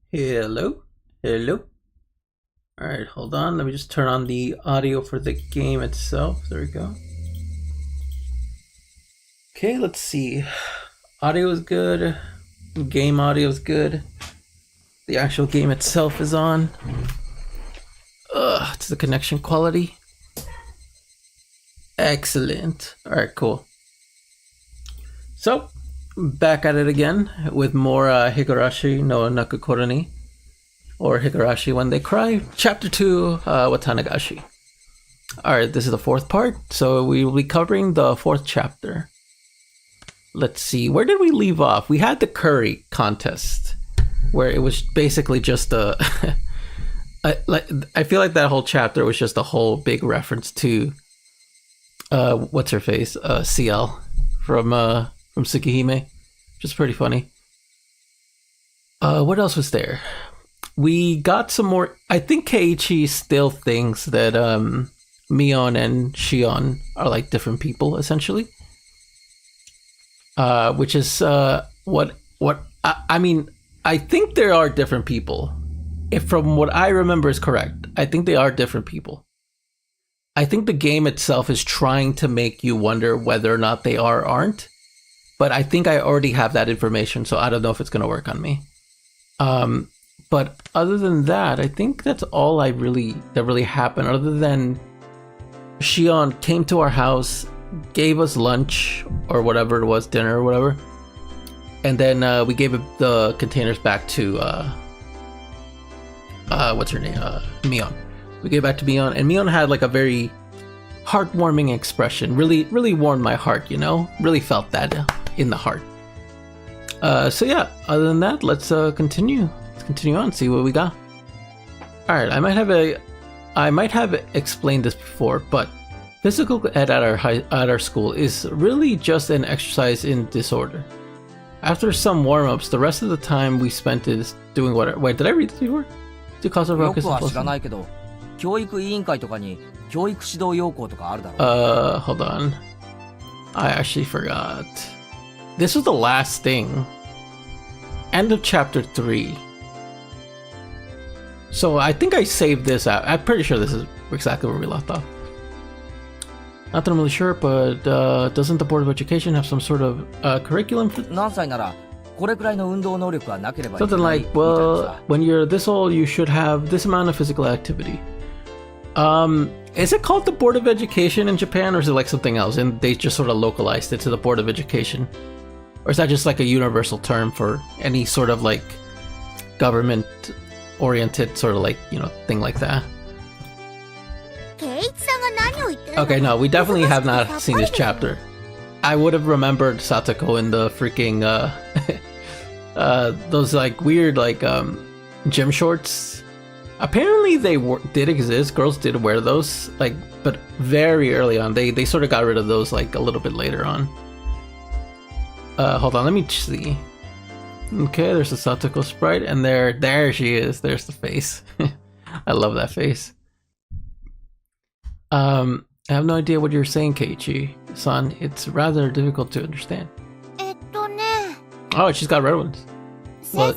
Hello? Hello? Alright, hold on. Let me just turn on the audio for the game itself. There we go. Okay, let's see. Audio is good. Game audio is good. The actual game itself is on. It's the connection quality. Excellent. Alright, cool. So, back at it again with more Higurashi no Nakukoroni, or Higurashi When They Cry, Chapter 2, Watanagashi. Alright, this is the fourth part, so we will be covering the fourth chapter. Let's see, where did we leave off? We had the curry contest, where it was basically just a... I feel like that whole chapter was just a whole big reference to... what's her face? CL from Tsukihime, which is pretty funny. What else was there? We got some more. I think Keiichi still thinks that Mion and Shion are like different people, essentially. Which is what I mean. I think there are different people. If from what I remember is correct, I think they are different people. I think the game itself is trying to make you wonder whether or not they are or aren't. But I think I already have that information, so I don't know if it's going to work on me. But other than that, I think that's all that really happened. Other than Shion came to our house, gave us lunch or whatever it was, dinner or whatever, and then we gave the containers back to what's her name, Mion. We gave it back to Mion, and Mion had like a very heartwarming expression. Really warmed my heart, you know? Really felt that in the heart. So yeah, other than that, let's continue. Let's continue on, see what we got. Alright, I might have explained this before, but physical ed at our school is really just an exercise in disorder. After some warm-ups, the rest of the time we spent is doing what... Wait, did I read this before? Do cause of ruckus and fussing? 教育委員会とかに教育指導要項とかあるだろう。Hold on. I actually forgot. This was the last thing. End of chapter 3. So I think I saved this out. I'm pretty sure this is exactly where we left off. Not that I'm really sure, but doesn't the Board of Education have some sort of curriculum for... 何歳ならこれくらいの運動能力はなければいけない Something like, well, when you're this old, you should have this amount of physical activity. Is it called the Board of Education in Japan, or is it like something else and they just sort of localized it to the Board of Education? Or is that just like a universal term for any sort of like government oriented sort of like, you know, thing like that? Okay, no, we definitely have not seen this chapter. I would have remembered Satoko in the freaking those like weird like gym shorts. Apparently they did exist. Girls did wear those, like, but very early on. They sort of got rid of those like a little bit later on. Hold on, let me see. Okay, there's the Satoko sprite, and there she is. There's the face. I love that face. I have no idea what you're saying, Keiichi-san. It's rather difficult to understand. Oh, she's got red ones. Well,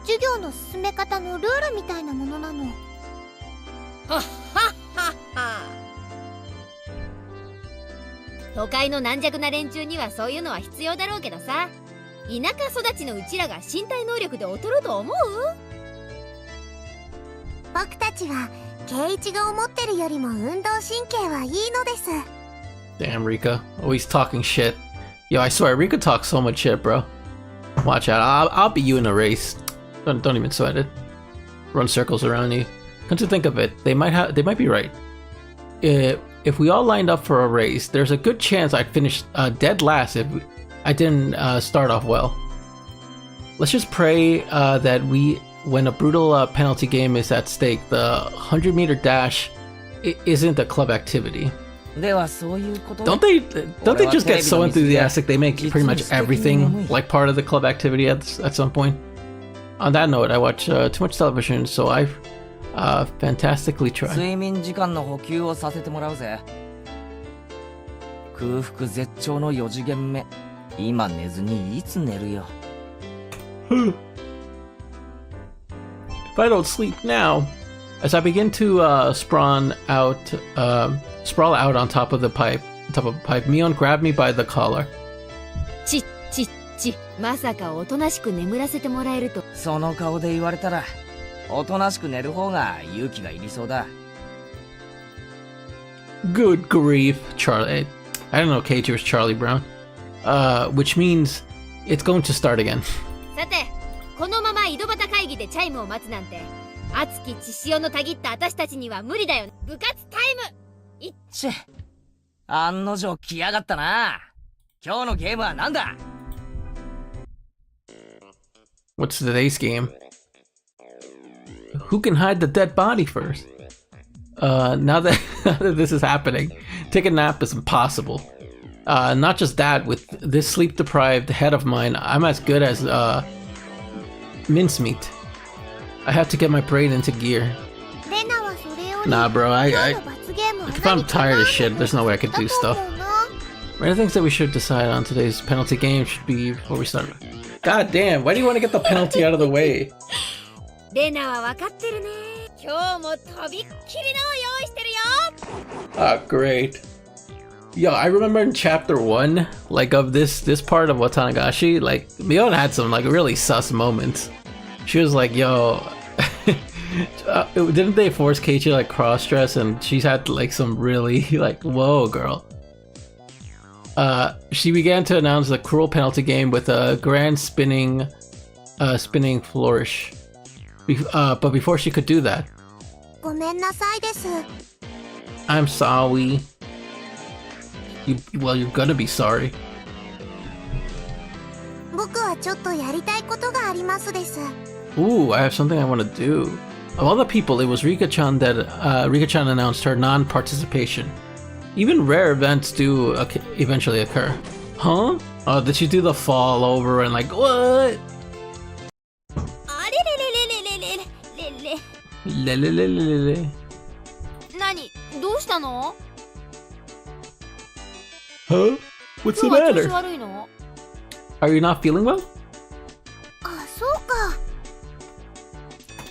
授業の進め方のルールみたいなものなの。はっはっはっは。都会の軟弱な連中にはそういうのは必要だろうけどさ。田舎育ちのうちらが身体能力で劣ると思う？僕たちは圭一が思ってるよりも運動神経はいいのです。Damn, Rika. Always talking shit. Yo, I swear, Rika talks so much shit, bro. Watch out. I'll beat you in a race. Don't even sweat it. Run circles around you. Come to think of it, they might be right. If we all lined up for a race, there's a good chance I'd finish dead last if I didn't start off well. Let's just pray that when a brutal penalty game is at stake, the 100-meter dash isn't a club activity. Don't they just get so enthusiastic they make pretty much everything like part of the club activity at some point? On that note, I watch too much television, so I've fantastically tried. 睡眠時間の補給をさせてもらうぜ。空腹絶頂の4次元目。今寝ずにいつ寝るよ。if I don't sleep now. As I begin to sprawl out on top of the pipe, Mion grabbed me by the collar. ちまさかおとなしく眠らせてもらえると。その顔で言われたらおとなしく寝る方が勇気がいりそうだ。 Good grief, Charlie. I don't know K2 is Charlie Brown. Which means it's going to start again. さて、このまま井戸端会議でチャイムを待つなんて、熱き血潮のたぎった私たちには無理だよ。部活タイム。ちぇ、案の定来やがったな。今日のゲームはなんだ？ What's today's game? Who can hide the dead body first? Now that this is happening, take a nap is impossible. Not just that, with this sleep-deprived head of mine, I'm as good as mincemeat. I have to get my brain into gear. Nah, bro, if I'm tired of shit, there's no way I could do stuff. One of the things that we should decide on today's penalty game should be before we start. God damn, why do you want to get the penalty out of the way? レナは分かってるね。今日もとびっきりのを用意してるよ。 Ah, great. Yo, I remember in chapter 1, like of this part of Watanagashi, like Mion had some like really sus moments. She was like, yo, didn't they force Keiichi to like cross-dress, and she's had like some really like, whoa girl. She began to announce the cruel penalty game with a grand spinning flourish. But before she could do that, ごめんなさいです。 I'm sorry. Well, you're gonna be sorry. 僕はちょっとやりたいことがありますです。 Ooh, I have something I want to do. Of all the people, it was Rika-chan that Rika-chan announced her non-participation. Even rare events do eventually occur. Huh? Oh, did she do the fall over and like, what? あれれれれれれれれれ。 Lelelelelele. 何？どうしたの？ Huh? What's the 今日は調 matter? 子悪いの？ Are you not feeling well? あ、そうか。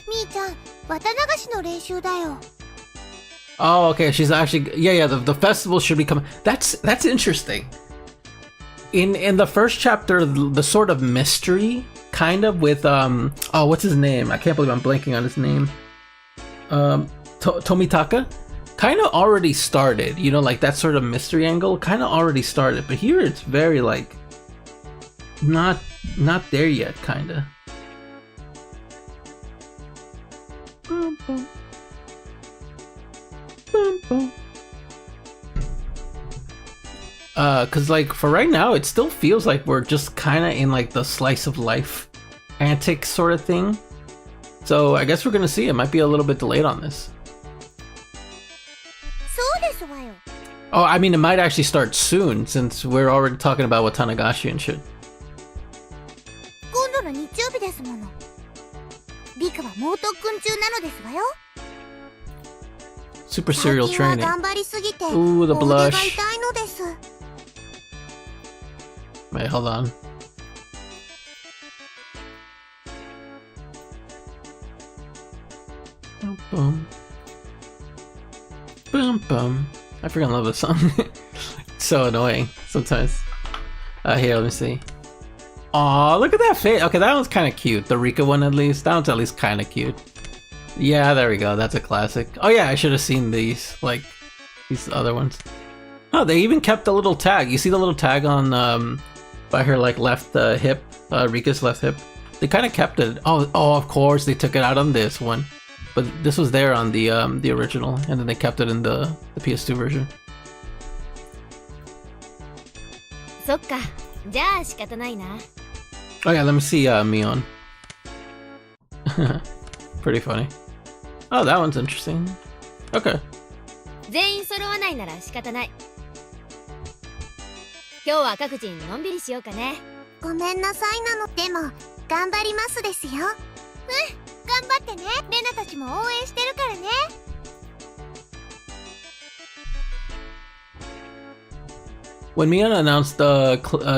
みーちゃん、綿流しの練習だよ。 Oh, okay. She's actually The festival should be coming. That's interesting. In the first chapter, the sort of mystery, kind of with oh, what's his name? I can't believe I'm blanking on his name. Tomitaka, kind of already started. You know, like that sort of mystery angle, kind of already started. But here it's very like not there yet, kind of. Boom, boom. Boom, boom. Cause like for right now, it still feels like we're just kind of in like the slice of life antic sort of thing. So I guess we're gonna see. It might be a little bit delayed on this. そうですわよ。 Oh, I mean, it might actually start soon since we're already talking about Watanagashi and shit. 今度の日曜日ですもの。リカは猛特訓中なのですわよ。 Super serial 最近は training. 頑張りすぎて、 Ooh, the 大手が blush. 痛いのです。 Wait, hold on. Boom, boom. Boom, boom. I freaking love this song. It's so annoying sometimes. Here, let me see. Aw, look at that face. Okay, that one's kind of cute. The Rika one, at least. That one's at least kind of cute. Yeah, there we go. That's a classic. Oh yeah, I should have seen these, like, these other ones. Oh, they even kept the little tag. You see the little tag on, by her, like, left hip, Rika's left hip? They kind of kept it. Oh, of course, they took it out on this one. But this was there on the original, and then they kept it in the PS2 version. そっか。じゃあ仕方ないな。 Oh yeah, let me see Mion. Pretty funny. Oh, that one's interesting. Okay. 全員揃わないなら仕方ない。今日は各人のんびりしようかね。ごめんなさいなの。でも、頑張りますですよ。うん、頑張ってね。レナたちも応援してるからね。 When Mion announced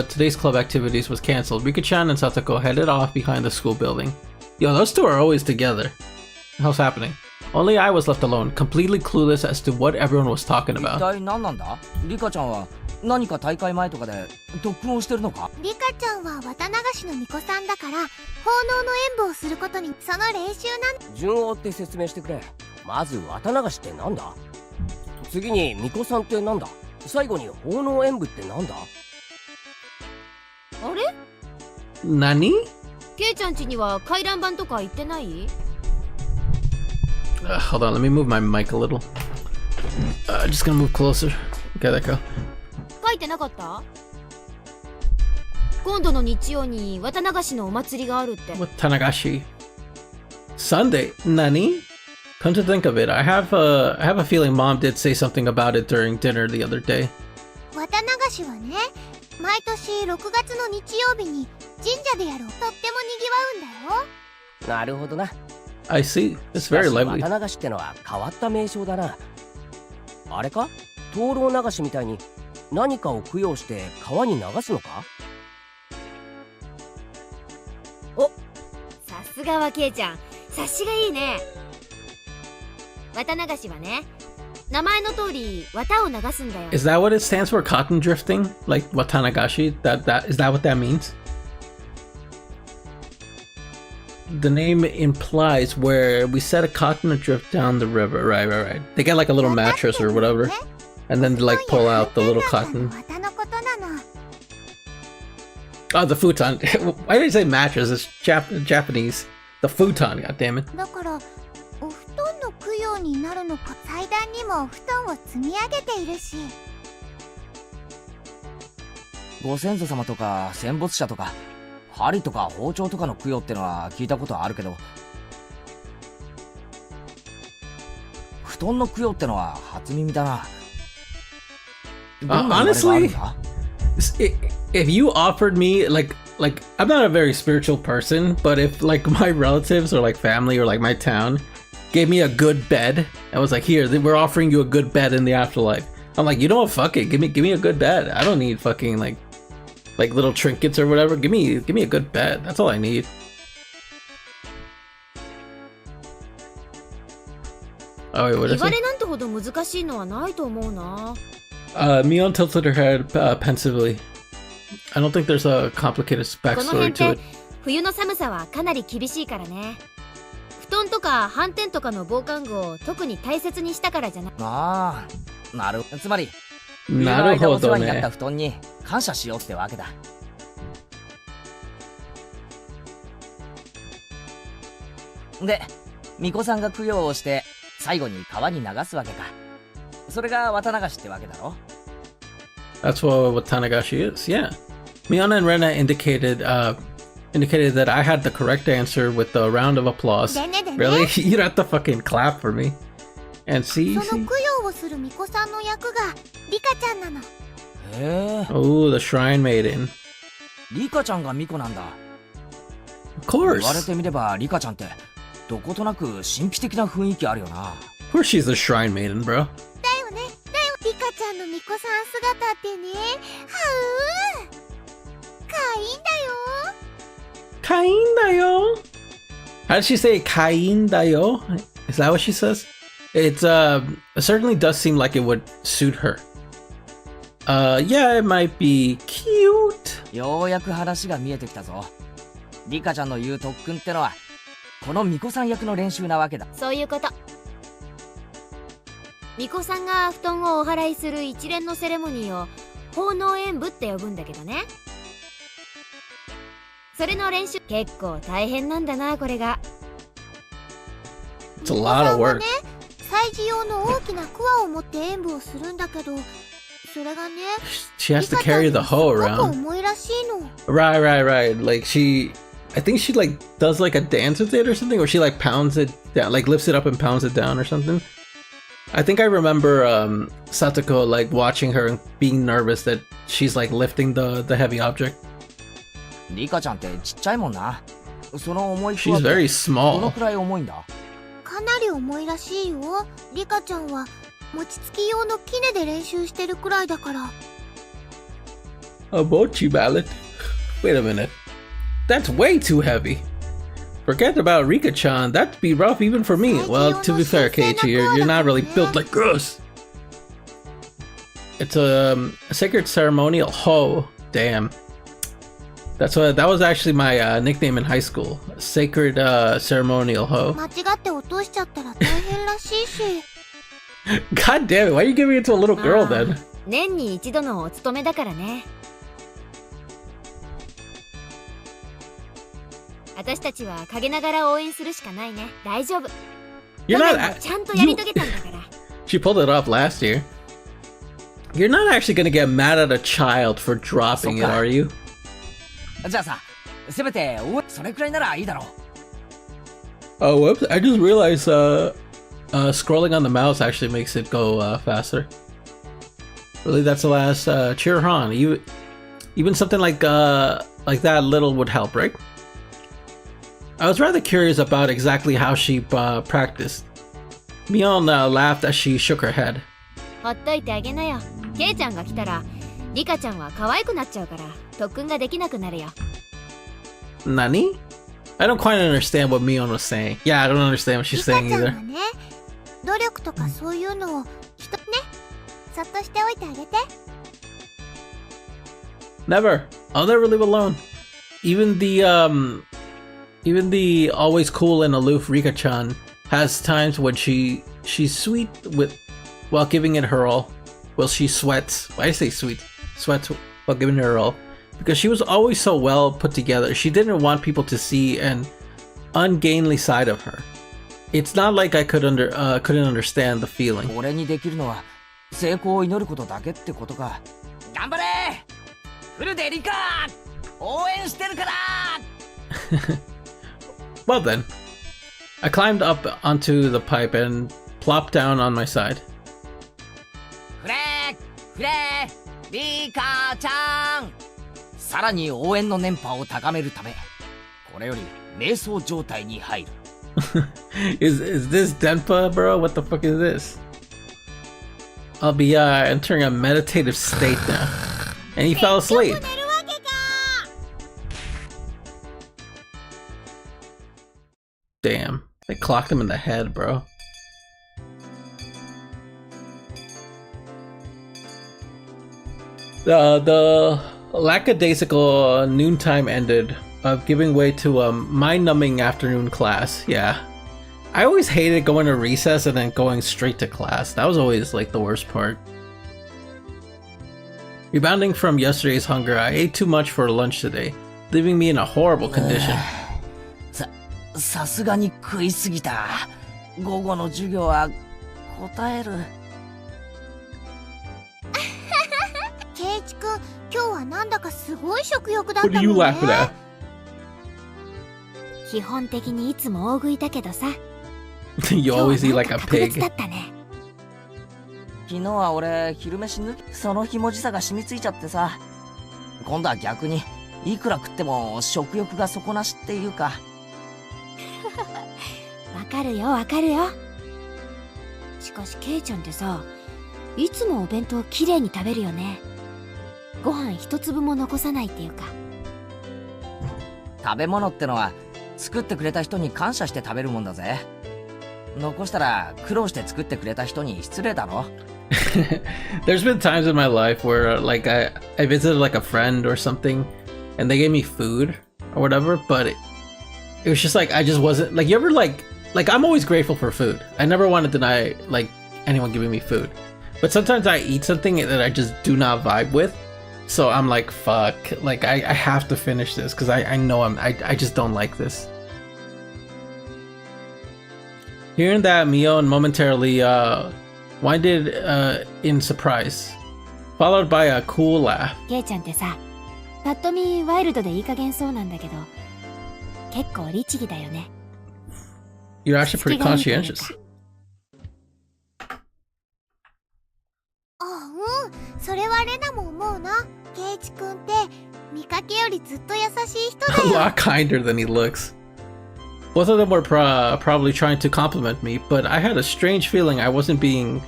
today's club activities was cancelled, Rika-chan and Satoko headed off behind the school building. Yo, those two are always together. hell's happening? Only I was left alone, completely clueless as to what everyone was talking 一 about. 体何なんだ？リカちゃんは何か大会前とかで特訓をしてるのか？リカちゃんは綿流しの巫女さんだから奉納の演舞をすることにその練習なん。順を追って説明してくれ。まず綿流しってなんだ？次に巫女さんってなんだ？最後に奉納演舞ってなんだ？あれ？ Nani? ケイちゃん家には回覧板とか行ってない？ Hold on, let me move my mic a little. Just gonna move closer. Okay, there you go. 書いてなかった？今度の日曜に綿流しのお祭りがあるって。 Watanagashi. Sunday? Nani? Come to think of it, I have a feeling Mom did say something about it during dinner the other day. 綿流しはね、毎年6月の日曜日に神社でやるとっても賑わうんだよ。なるほどな。 I see. It's very しかし lively. 綿流しってのは変わった名称だな。あれか？灯籠流しみたいに何かを供養して川に流すのか？さすがはケイちゃん、察しがいいね。綿流しはね、名前の通り綿を流すんだよ。 Is that what it stands for? Cotton drifting? Like Watanagashi? Is that what that means? The name implies where we set a cotton adrift down the river. Right. They get like a little mattress or whatever, and then they like pull out the little cotton. 綿のことなの。 Oh, the futon. Why did I say mattress? It's Japanese. The futon, god damn it. だからお布団の供養になるのか。祭壇にもお布団を積み上げているし。ご先祖様とか戦没者とか針とか包丁とかの供養ってのは聞いたことはあるけど、布団の供養ってのは初耳だな。どんな言われがあるんだ？ If you offered me like I'm not a very spiritual person, but if like my relatives or like family or like my town gave me a good bed, I was like, here, we're offering you a good bed in the afterlife. I'm like, you know what? Fuck it. Give me a good bed. I don't need fucking like little trinkets or whatever. Give me a good bed. That's all I need. Oh wait, what 言 is わ it? れなんてほど難しいのはないと思うな。 Mion tilted her head pensively. I don't think there's a complicated この辺 backstory っ to て it. 冬の寒さはかなり厳しいからね。布団とか斑点とかの防寒具を特に大切にしたからじゃない。ああ、なる。つまり冬の間お世話になった布団に感謝しようってわけだ。で、巫女さんが供養をして最後に川に流すわけか。それが綿流しってわけだろ。 That's what Watanagashi is, yeah. Mion and Rena indicated that I had the correct answer with a round of applause. でねでね。 Really? You don't have to fucking clap for me. And see? その供養をする巫女さんの役がリカちゃんなの。へえ。 Oh, the Shrine Maiden. リカちゃんが巫女なんだ。 Of 言われ course. てみればリカちゃんってどことなく神秘的な雰囲気あるよな。 Of course she's the Shrine Maiden, bro. だよね。リカちゃんの巫女さん姿ってね。はう。かいいんだよ。 Kain dayo. How does she say kain dayo? Is that what she says? It certainly does seem like it would suit her. Yeah, it might be cute. ようやく話が見えてきたぞ。リカちゃんの言う特訓ってのはこの巫女さん役の練習なわけだ。そういうこと。巫女さんが布団をお祓いする一連のセレモニーを奉納演舞って呼ぶんだけどね。それの練習結構大変なんだな、これが。 It's a lot of work. 祭事用の大きなクワを持って演舞をするんだけど、それがね、 She has to carry the hoe すごく around. 重いらしいの。 Right. Like I think she like does like a dance with it or something, or she like pounds it down, like lifts it up and pounds it down or something. I think I remember Satoko like watching her and being nervous that she's like lifting the heavy object. リカちゃんってちっちゃいもんな。その重いクワ She's って very どの small. くらい重いんだ？かなり重いらしいよ。リカちゃんは餅つき用のキネで練習してるくらいだから。 A mochi mallet. Wait a minute. That's way too heavy. Forget about Rika-chan. That'd be rough even for me. Well, to be fair, Keiichi, you're not really built like gross. It's a sacred ceremonial hoe. Damn. That was actually my nickname in high school. Sacred ceremonial hoe. 間違って落としちゃったら大変らしいし。 God damn it! Why are you giving it to a little girl then? 年に一度のお勤めだからね。私たちは陰ながら応援するしかないね。大丈夫。 You're 去 not. 年もちゃんとやり遂げたんだから。 She pulled it off last year. You're not actually gonna get mad at a child for dropping it, are you? じゃあさ、せめてそれくらいならいいだろう。 Oh, whoops! I just realized scrolling on the mouse actually makes it go faster. Really, that's the last Chirahan. Even something like that little would help, right? I was rather curious about exactly how she practiced. Mion laughed as she shook her head. ほっといてあげなよ。ケイちゃんが来たら、リカちゃんは可愛くなっちゃうから、特訓ができなくなるよ。 Nani? I don't quite understand what Mion was saying. Yeah, I don't understand what リ she's カ saying ちゃん either. はね、努力とかそういうのをそっとしておいてあげて。 Never. I'll never leave alone. Even the always cool and aloof Rika-chan has times when she's sweet while giving it her all. Well, she sweats. Why do I say sweet? Sweats while giving her all. Because she was always so well put together. She didn't want people to see an ungainly side of her. It's not like I couldn't understand the feeling. 俺にできるのは成功を祈ることだけってことか。頑張れフルでリカ応援してるから Well then, I climbed up onto the pipe and plopped down on my side. フレリカちゃんさらに応援の電波を高めるためこれより瞑想状態に入る Is this Denpa, bro? What the fuck is this? I'll be entering a meditative state now. And he fell asleep. Damn, they clocked him in the head, bro. The lackadaisical noontime ended, giving way to a mind-numbing afternoon class. Yeah, I always hated going to recess and then going straight to class. That was always like the worst part. Rebounding from yesterday's hunger, I ate too much for lunch today, leaving me in a horrible condition. さすがに食いすぎた午後の授業は答えるケイチくん、今日はなんだかすごい食欲だった What も are you んね。 laughing at? 基本的にいつも大食いだけどさ。 You 今 always 日 eat は like な a んか格別 pig. だったね。昨日は俺昼飯抜きそのひもじさが染みついちゃってさ今度は逆にいくら食っても食欲が底なしっていうかわかるよわかるよ。しかしケイちゃんってさ、いつもお弁当きれいに食べるよね。ご飯一粒も残さないっていうか。食べ物ってのは作ってくれた人に感謝して食べるもんだぜ残したら苦労して作ってくれた人に失礼だろThere's been times in my life where like I visited like a friend or something and they gave me food or whatever, but it was just like I just wasn't like you ever like I'm always grateful for food. I never want to deny like anyone giving me food. But sometimes I eat something that I just do not vibe with. So I'm like fuck, like I have to finish this because I know I just don't like this. Hearing that, Mion momentarily winded in surprise, followed by a cool laugh. ケイちゃんってさ、ぱっと見ワイルドでいい加減そうなんだけど、結構律儀だよね。 You're actually pretty conscientious. あ、うん、それはレナも思うな。ケイチくんって見かけよりずっと優しい人だ A よ。 lot kinder than he looks. Both of them were probably trying to compliment me, but I had a strange feeling I wasn't being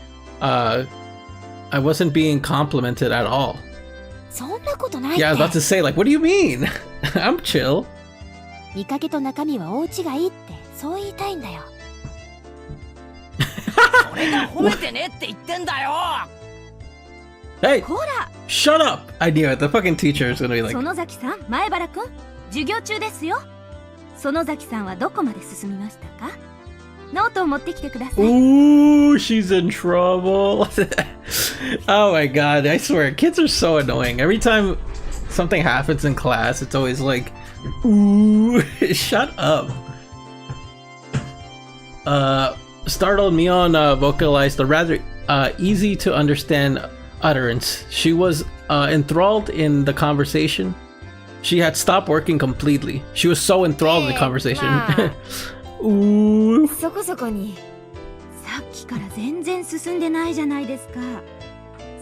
complimented at all. そんなことないって。 Yeah, I was about to say, like, what do you mean? I'm chill. 見かけと中身は大違いって、そう言いたいんだよ。それが褒めてねって言ってんだよ。 Hey! こら Shut up! I knew it. The fucking teacher is gonna be like, 園崎さん、前原くん、授業中ですよ。園崎さんはどこまで進みましたか？ノートを持ってきてください。 ooh, she's in trouble. Oh my god, I swear, kids are so annoying. Every time something happens in class, it's always like, ooh, shut up. Startled Mion vocalized a rather easy to understand utterance. She was enthralled in the conversation. She had stopped working completely. She was so enthralled in the conversation. Ooh. そこそこに。さっきから全然進んでないじゃないですか。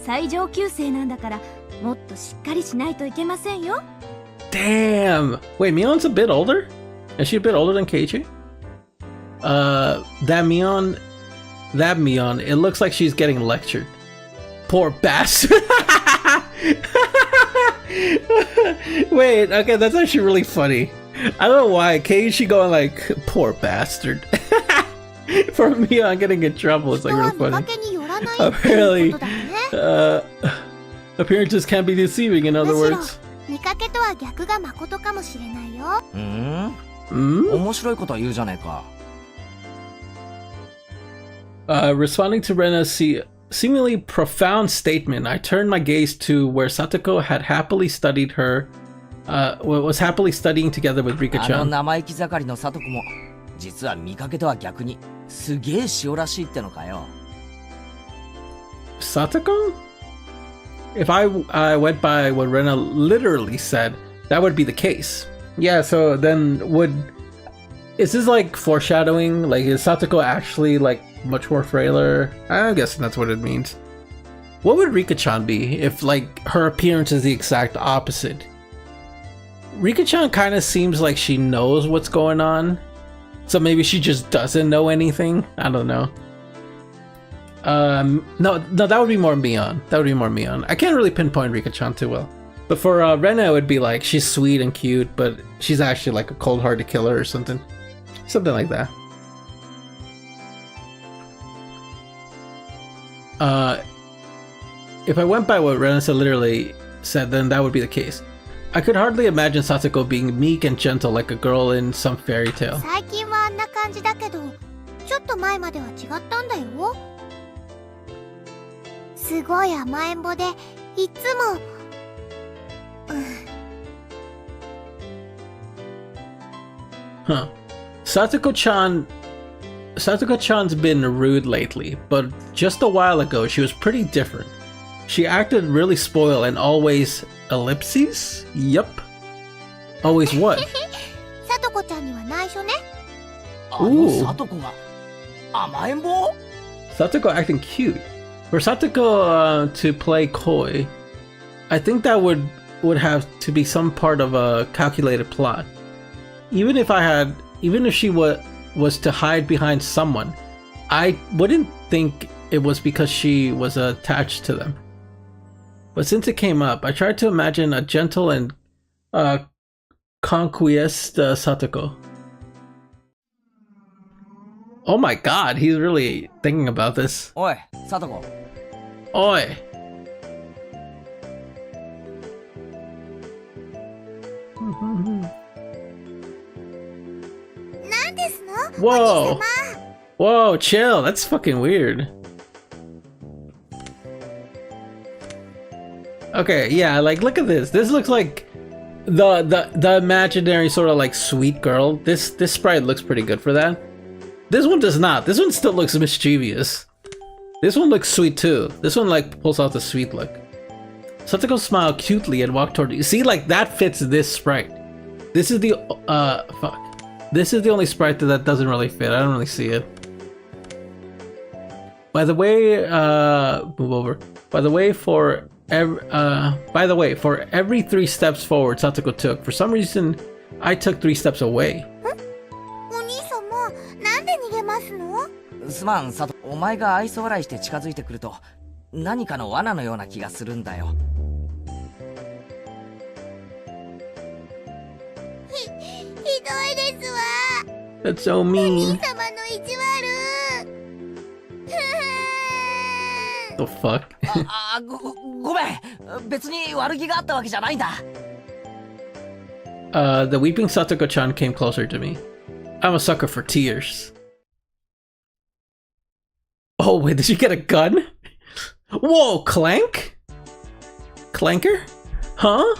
最上級生なんだから、もっとしっかりしないといけませんよ。Damn. Wait, Mion's a bit older? Is she a bit older than Keiichi? That Mion, it looks like she's getting lectured. Poor bastard. Wait, okay, that's actually really funny. I don't know why. Keiichi going like, poor bastard. For Mion getting in trouble, it's like really 人は funny. 見かけによらないっていうことだね。Appearances can be deceiving, in other むしろ words. 見かけとは逆が誠かもしれないよ。面白いこと言うじゃねえか。Responding to Rena's seemingly profound statement, I turned my gaze to where Satoko had happily studied her, was happily studying together with あの Rika-chan. 生意気盛りのサトコも実は見かけとは逆にすげえ塩らしいってのかよ。 Satoko? If I went by what Rena literally said, that would be the case. Yeah, so then is this like foreshadowing? Like, is Satoko actually like much more frailer? I'm guessing that's what it means. What would Rika-chan be if like her appearance is the exact opposite? Rika-chan kind of seems like she knows what's going on, so maybe she just doesn't know anything. I don't know. No, that would be more Mion. That would be more Mion. I can't really pinpoint Rika-chan too well. But for Rena, it would be like she's sweet and cute, but she's actually like a cold-hearted killer or something. Something like that. If I went by what Rena literally said, then that would be the case. I could hardly imagine Satoko being meek and gentle like a girl in some fairy tale. 最近はあんな感じだけど、ちょっと前までは違ったんだよ。すごい甘えん坊で、いつも、Huh. Satoko-chan's been rude lately, but just a while ago she was pretty different. She acted really spoiled and always ellipses? Yup. Always what? さとこちゃんには内緒ね。あのサトコが甘えん坊？ Satoko acting cute. For Satoko to play coy, I think that would have to be some part of a calculated plot. Even if she was to hide behind someone, I wouldn't think it was because she was attached to them. But since it came up, I tried to imagine a gentle and conquest Satoko. Oh my god, he's really thinking about this. おい、サトコ。 Oi! Whoa! Whoa, chill. That's fucking weird. Okay, yeah, like look at this. This looks like the imaginary sort of like sweet girl. This sprite looks pretty good for that. This one does not. This one still looks mischievous. This one looks sweet too. This one like pulls out the sweet look. Satoko smiled cutely and walked toward you. See, like that fits this sprite. This is the fuck. This is the only sprite that doesn't really fit. I don't really see it. By the way, move over. By the way, for every 3 steps forward Satoko took, for some reason, I took 3 steps away. お兄さんもなんで逃げますの？すまん、サトコ。お前が愛想笑いして近づいてくると何かの罠のような気がするんだよ。ひどい That's so mean. 様の意地悪 The fuck? ごめん。別に悪気があったわけじゃないんだ。The weeping Satoko-chan came closer to me. I'm a sucker for tears. Oh wait, did she get a gun? Whoa, Clank? Clanker? Huh?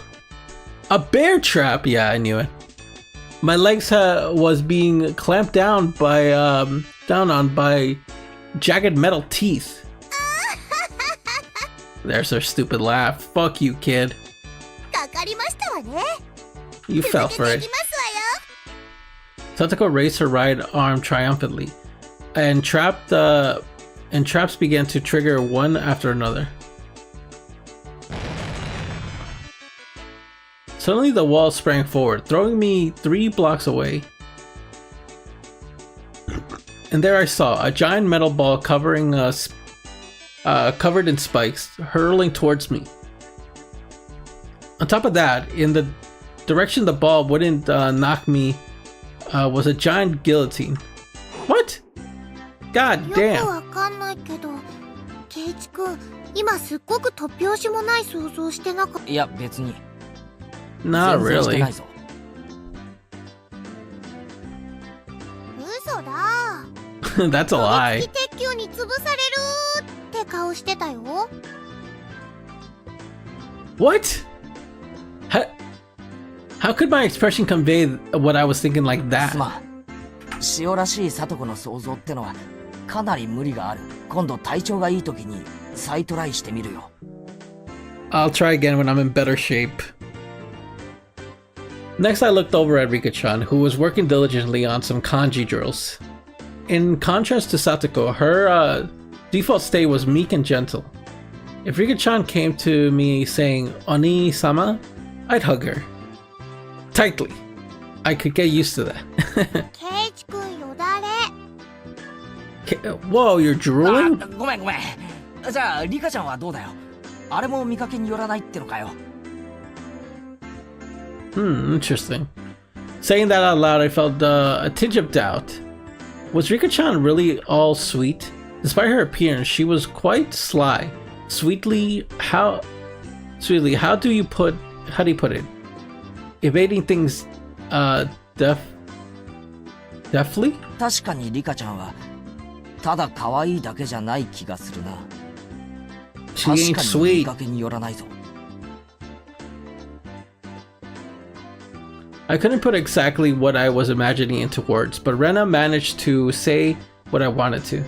A bear trap? Yeah, I knew it. My legs was being clamped down by by jagged metal teeth. There's her stupid laugh. Fuck you, kid. かかりましたわね You fell for 続け it. ていきますわよ Satoko raised her right arm triumphantly, and traps began to trigger one after another. Suddenly, the wall sprang forward, throwing me 3 blocks away. And there I saw a giant metal ball covered in spikes, hurtling towards me. On top of that, in the direction the ball wouldn't knock me, was a giant guillotine. What? God よく damn. わかんないけどケイチ君今すっごく突拍子もない想像してなかったいや、別に。 Not 全然して really. ないぞ。嘘だ That's a 飛 lie. びつき鉄球に潰されるって顔してたよ What? How could my expression convey what I was thinking like す that? まん。塩らしい聡子の想像ってのはかなり無理がある。今度体調がいい時に再トライしてみるよ。I'll try again when I'm in better shape. Next, I looked over at Rika-chan, who was working diligently on some kanji drills. In contrast to Satoko, her default state was meek and gentle. If Rika-chan came to me saying "Oni-sama," I'd hug her tightly. I could get used to that. ケイチ君よだれ Whoa, you're あ drooling? ごめんごめん。じゃあリカちゃんはどうだよ。あれも見かけによらないってのかよ。Interesting. Saying that out loud, I felt a tinge of doubt. Was Rika-chan really all sweet? Despite her appearance, she was quite sly. Sweetly, how do you put it? Evading things, deftly? 確かにリカちゃんはただ可愛いだけじゃない気がするな。 She 確 ain't かに見 sweet. かけによらないぞ。 I couldn't put exactly what I was imagining into words, but Rena managed to say what I wanted to.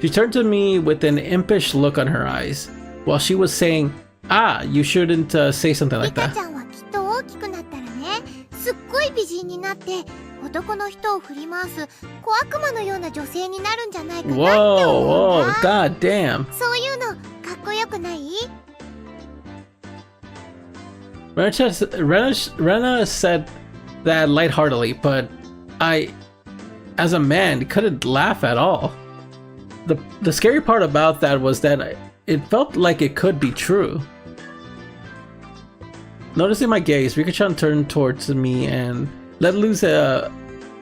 She turned to me with an impish look on her eyes, while she was saying, "Ah, you shouldn't say something リ like カ that." ちゃんはきっと大きくなったらねすっごい美人になって男の人を振り回す小悪魔のような女性になるんじゃないかなって Whoa, 思うん whoa, だ god damn. そういうのかっこよくない Rena said that lightheartedly, but I, as a man, couldn't laugh at all. The scary part about that was that it felt like it could be true. Noticing my gaze, Rika-chan turned towards me and let loose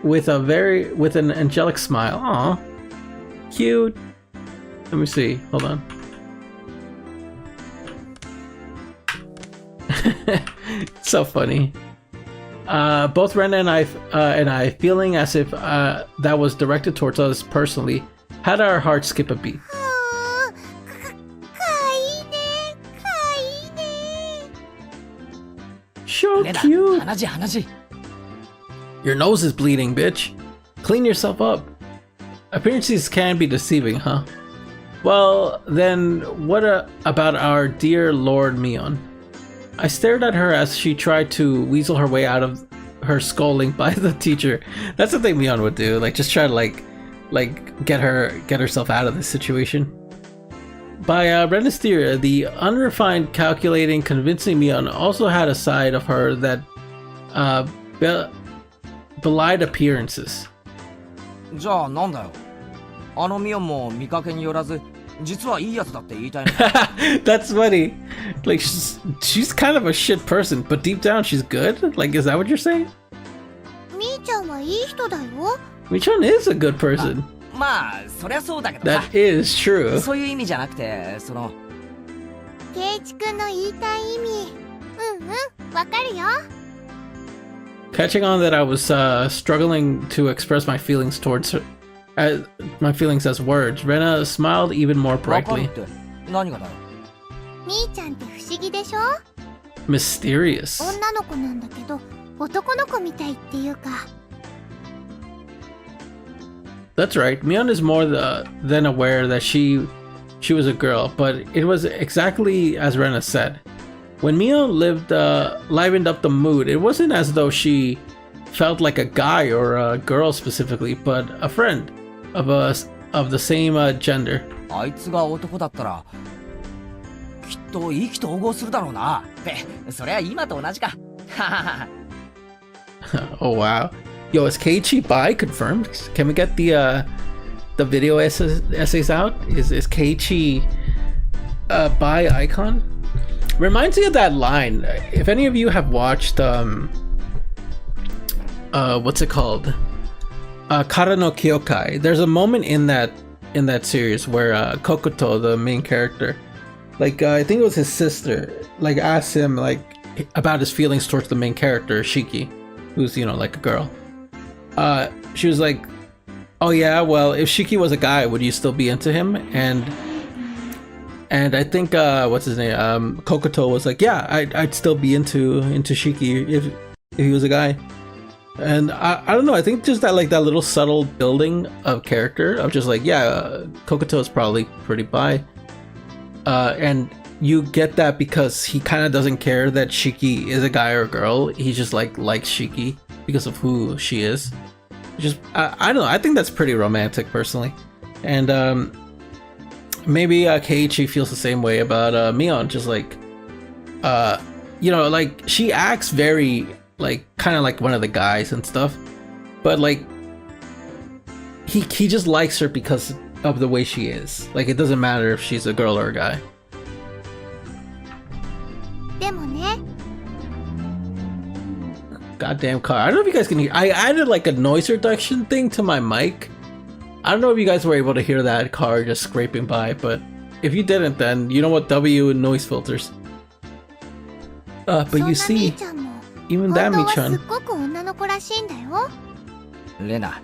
with an angelic smile. Aw, cute. Let me see. Hold on. So funny. Both Rena and I, feeling as if that was directed towards us personally, had our hearts skip a beat. はあかわいいねかわいいね So レナ、 cute. 話。 Your nose is bleeding, bitch. Clean yourself up. Appearances can be deceiving, huh? Well, then what about our dear Lord Mion? I stared at her as she tried to weasel her way out of her scolding by the teacher. That's the thing Mion would do, like just try to like get herself out of this situation. By Rena's theory, the unrefined, calculating, convincing Mion also had a side of her that belied appearances. じゃあなんだよ。あのミオンも見かけによらず実はいいやつだって言いたいの。 That's funny. Like she's kind of a shit person, but deep down she's good. Like, is that what you're saying? みーちゃんはいい人だよ。 Michon is a good person. まあそりゃそうだけどさ That is true. そういう意味じゃなくてその圭一くんの言いたい意味、わかるよ。 Catching on that I was struggling to express my feelings towards her, my feelings as words, Rena smiled even more わかる brightly. って何がだよ。みーちゃんって不思議でしょ。 Mysterious. 女の子なんだけど男の子みたいっていうか。 That's right. Mion is more than aware that she was a girl, but it was exactly as Rena said. When Mion livened up the mood, it wasn't as though she felt like a guy or a girl specifically, but a friend of the same gender. あいつが男だったらきっと意気投合するだろうな。ってそりゃ今と同じか。ははは Oh wow. Yo, is Keiichi bi confirmed? Can we get the video essays out? Is Keiichi bi icon? Reminds me of that line. If any of you have watched what's it called? Kara no Kyokai. There's a moment in that series where Kokuto, the main character, like I think it was his sister, like asked him like about his feelings towards the main character, Shiki, who's, you know, like a girl. She was like, oh yeah, well, if Shiki was a guy, would you still be into him? And I think what's his name, Kokuto was like, yeah, I'd still be into Shiki if he was a guy. And I don't know, I think just that, like, that little subtle building of character of just like, yeah, Kokuto is probably pretty bi, and you get that because he kind of doesn't care that Shiki is a guy or a girl. He just likes Shiki because of who she is. Just I don't know, I think that's pretty romantic personally. And maybe Keiichi feels the same way about Mion, just like you know, like she acts very like kind of like one of the guys and stuff, but like he just likes her because of the way she is. Like it doesn't matter if she's a girl or a guy. でもね、 Goddamn car. I don't know if you guys can hear. I added like a noise reduction thing to my mic. I don't know if you guys were able to hear that car just scraping by, but if you didn't, then you know what, W noise filters. But そんな you み see, ーちゃんも even 本 that 当はすっ Michan, ごく女の子らしいんだよ。レナ、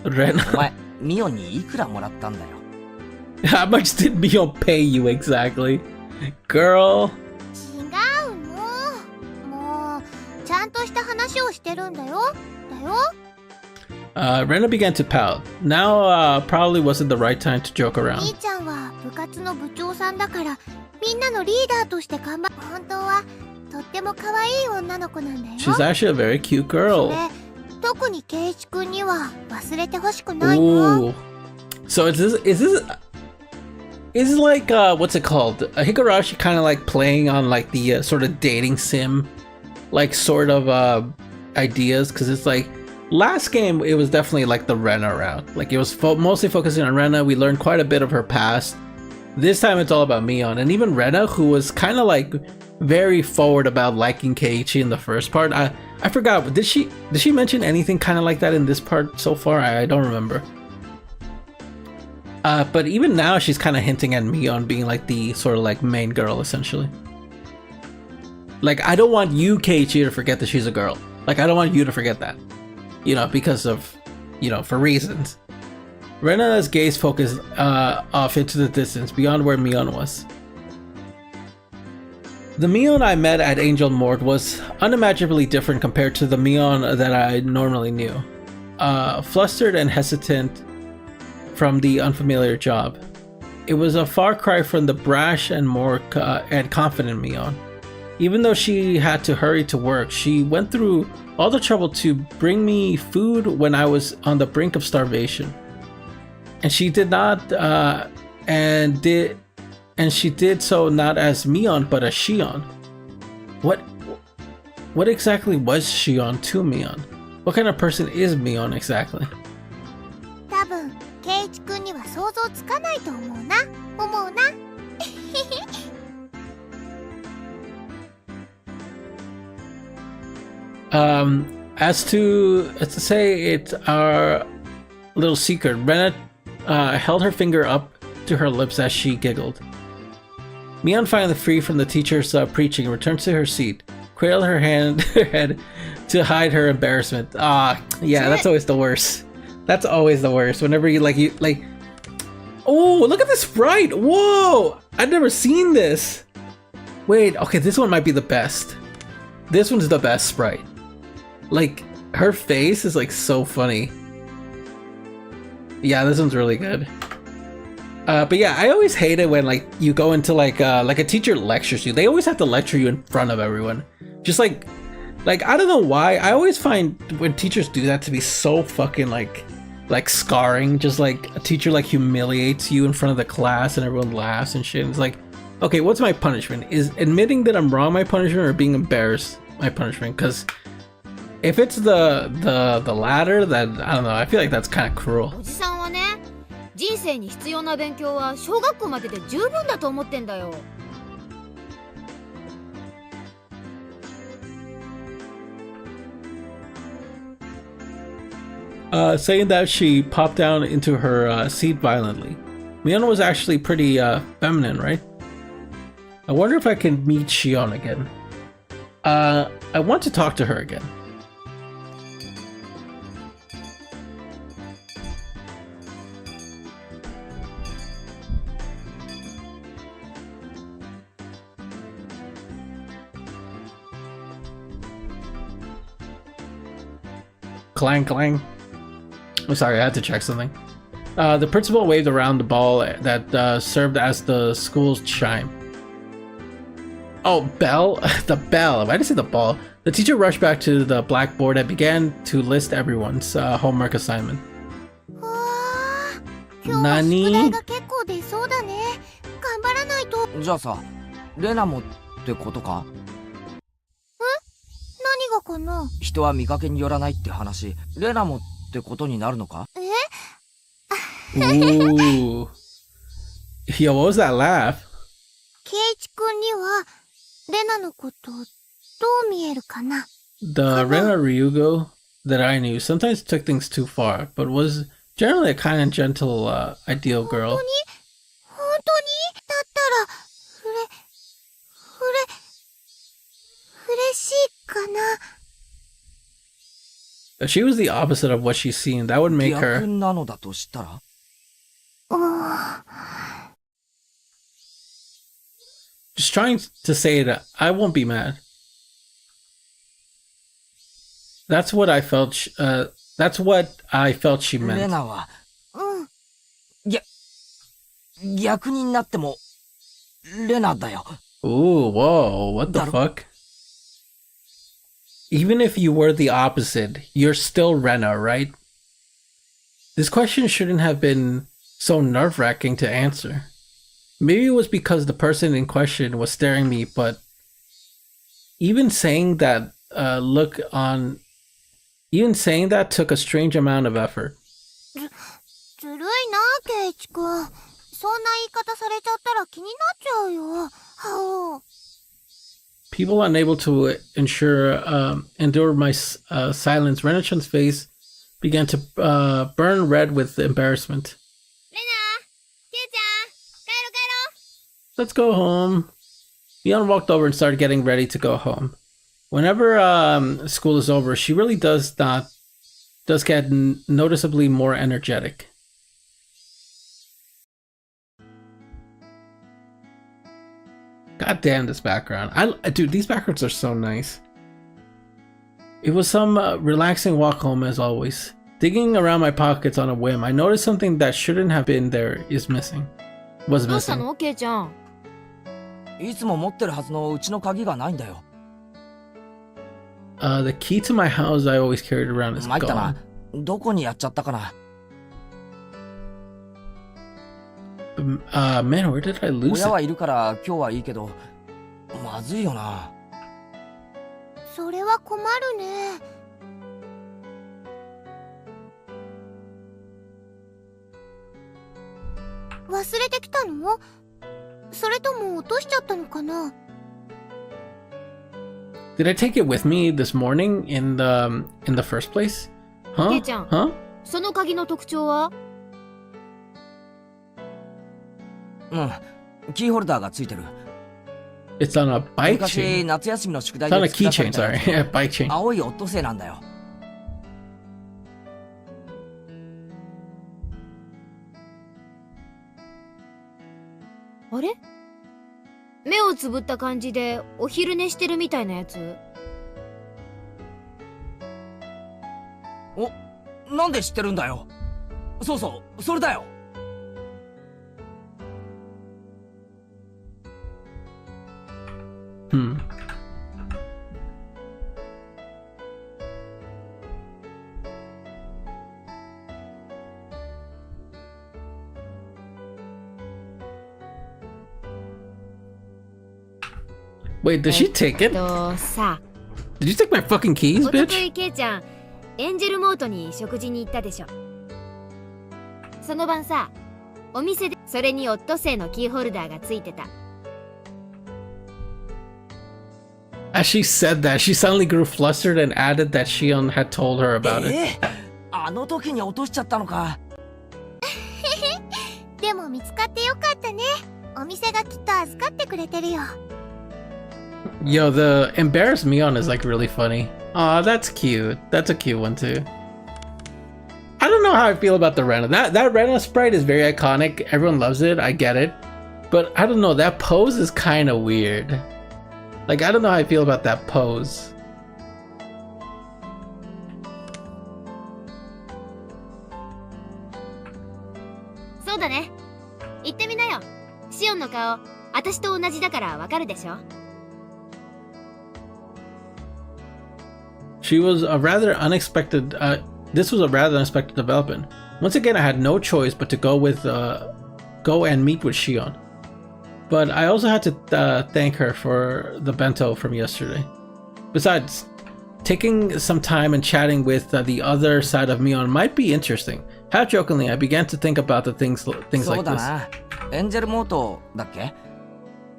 Ren, お前ミオンにいくらもらったんだよ。 how much did Mion pay you exactly? Girl. 違うの。もうちゃんとした話をしてるんだよ。だよ。 Rena began to pout. Now probably wasn't the right time to joke み around. ーちゃんは部活の部長さんだからみんなのリーダーとして頑張る。本当はとっても可愛い女の子なんだよ。 She's actually a very cute そ girl. れ特に圭一くんには忘れてほしくないの。 Ooh. So is this like what's it called? Higurashi kind of like playing on like the sort of dating sim like sort of ideas, because it's like last game it was definitely like the Rena route. Like it was mostly focusing on Rena. We learned quite a bit of her past. This time it's all about Mion, and even Rena, who was kind of like very forward about liking Keiichi in the first part. I forgot, did she mention anything kind of like that in this part so far? I don't remember. But even now she's kind of hinting at Mion being like the sort of like main girl essentially. Like, I don't want you, Keiichi, to forget that she's a girl. Like, I don't want you to forget that, you know, because of, you know, for reasons. Rena's gaze focused off into the distance beyond where Mion was. The Mion I met at Angel Mort was unimaginably different compared to the Mion that I normally knew. Flustered and hesitant from the unfamiliar job. It was a far cry from the brash and more and confident Mion. Even though she had to hurry to work, she went through all the trouble to bring me food when I was on the brink of starvation. And she did not, she did so not as Mion, but as Shion. What exactly was Shion to Mion? What kind of person is Mion exactly? 多分圭一くんには想像つかないと思うな。思うな。as to say, it's our little secret. Rena held her finger up to her lips as she giggled. Mion, finally free from the teacher's preaching, returned to her seat, cradled her head to hide her embarrassment. Yeah, that's always the worst. That's always the worst. Whenever you like. Oh, look at this sprite! Whoa! I've never seen this. Wait, okay, this one might be the best. This one's the best sprite. Like, her face is like so funny. Yeah, this one's really good. But yeah, I always hate it when like you go into like a teacher lectures you. They always have to lecture you in front of everyone. Just like I don't know why. I always find when teachers do that to be so fucking like scarring. Just like a teacher like humiliates you in front of the class and everyone laughs and shit. It's like, okay, what's my punishment? Is admitting that I'm wrong my punishment, or being embarrassed my punishment? Because if it's the latter, then I don't know. I feel like that's kind of cruel. おじさんはね、人生に必要な勉強は小学校までで十分だと思ってんだよ。Saying that, she popped down into her seat violently. Mion was actually pretty feminine, right? I wonder if I can meet Shion again. I want to talk to her again. Clang, clang. I'm sorry, I had to check something. The principal waved around the ball that served as the school's chime. Oh, bell? The bell. Why did I say the ball? The teacher rushed back to the blackboard and began to list everyone's homework assignment. 今日は宿題が結構出そうだね。頑張らないと。じゃあさ、レナもってことか？何がかな？人は見かけによらないって話、レナもってことになるのか？ Ooh. Yo, what was that laugh? ケイチ君にはレナのことどう見えるかな？ The Rena Ryugo that I knew sometimes took things too far, but was generally a kind and gentle, ideal girl. 本当にだったら嬉しいかな？ If she was the opposite of what she's seen, that would make 逆 her なのだとしたら？ just trying to say that I won't be mad. That's what I felt. That's what I felt she レ meant. ナはうん。逆になってもレナだよ。 Ooh, whoa, what the That'll- fuck? Even if you were the opposite, you're still Rena, right? This question shouldn't have been so nerve-wracking to answer. Maybe it was because the person in question was staring me, but even saying that even saying that took a strange amount of effort. ずるいな、ケイチ君。そんな言い方されちゃったら気になっちゃうよ。はお。 People unable to endure my silence, Renachan's face began to burn red with embarrassment. レナ、ケイちゃん、帰ろ帰ろ。 Let's go home. Mion walked over and started getting ready to go home. Whenever school is over, she really does get noticeably more energetic. God damn this background. Dude, these backgrounds are so nice. It was some relaxing walk home as always. Digging around my pockets on a whim, I noticed something that shouldn't have been there was missing. どうしたの、ケイちゃん。いつも持ってるはずのうちの鍵がないんだよ。The key to my house I always carried around is 参った gone. な。どこにやっちゃったかな。Man, where did I lose 親 it? はいるから今日はいいけど、まずいよな。それは困るね。忘れてきたの？それとも落としちゃったのかな？ Did I take it with me this morning in the first place? Huh? ケイちゃん Huh? その鍵の特徴は？キーホルダーがついてる。 It's on a bike 昔 chain. 夏休みの宿題 It's on で a 使った keychain, sorry. Bike chain. 青いオットセイなんだよ。あれ？目をつぶった感じでお昼寝してるみたいなやつ？なんで知ってるんだよ。そうそう、それだよ。Wait, did she take it? さ、 Did you take my fucking keys, おとと bitch? いケイちゃんエンジェルモートに食事に行ったでしょ。その晩さ、お店でそれにオットセイのキーホルダーがついてた。 As she said that, she suddenly grew flustered and added that Shion had told her about it. あの時に落としちゃったのか。でも見つかってよかったね。お店がきっと預かってくれてるよ。 Yo, the embarrassed Mion is like really funny. Aw, that's cute. That's a cute one too. I don't know how I feel about the Rena. That Rena sprite is very iconic. Everyone loves it. I get it. But I don't know, that pose is kind of weird. Like, I don't know how I feel about that pose. そうだね。言ってみなよ。シオンの顔、私と同じだからわかるでしょ。 She was a rather unexpected. This was a rather unexpected development. Once again, I had no choice but to go and meet with Shion. But I also had to thank her for the bento from yesterday. Besides, taking some time and chatting with the other side of Mion might be interesting. Half jokingly, I began to think about the things そ like うだ this. な。エンジェルモートだっけ？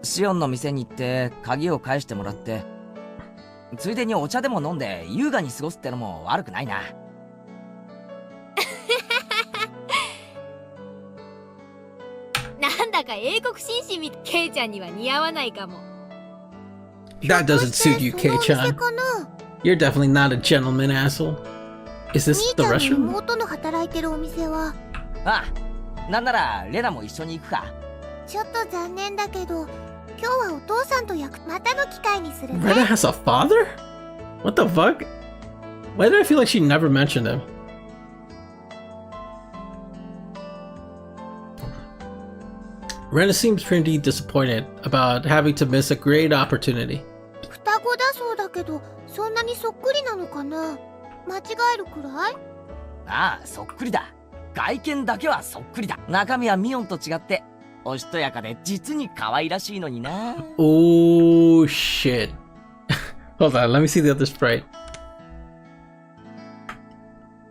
シオンの店に行って鍵を返してもらって、ついでにお茶でも飲んで優雅に過ごすってのも悪くないな。なんだか英国紳士みたい。ケイちゃんには似合わないかも。 That doesn't suit you, そのお店 Kei-chan. かな。 You're definitely not a gentleman, asshole. Is this 兄 the ちゃんの restroom? 妹の働いてるお店はああ、なんならレナも一緒に行くか。ちょっと残念だけど、今日はお父さんとまたの機会にする Rena ね。 has a father? What the fuck? Why did I feel like she never mentioned him? Rena seems pretty disappointed about having to miss a great opportunity. 双子だそうだけど、そんなにそっくりなのかな。間違えるくらい？ああ、そっくりだ。外見だけはそっくりだ。中身はミオンと違っておしとやかで実に可愛らしいのにな。 Oh shit. Hold on, let me see the other sprite.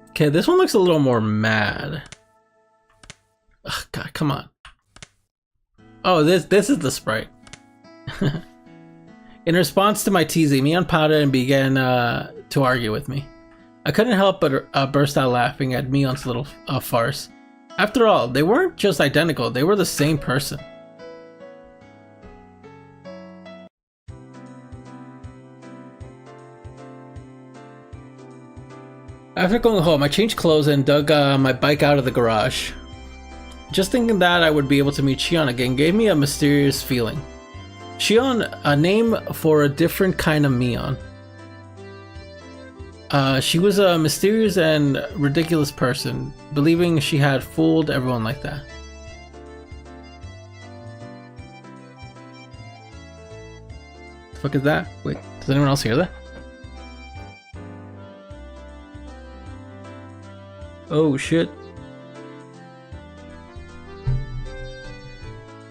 Okay, this one looks a little more mad. Ugh, God, come on. Oh, this is the sprite. In response to my teasing, Mion pouted and began to argue with me. I couldn't help but burst out laughing at Mion's little farce. After all, they weren't just identical, they were the same person. After going home, I changed clothes and dug my bike out of the garage. Just thinking that I would be able to meet Shion again gave me a mysterious feeling. Shion, a name for a different kind of Mion. She was a mysterious and ridiculous person, believing she had fooled everyone like that. The fuck is that? Wait, does anyone else hear that? Oh shit.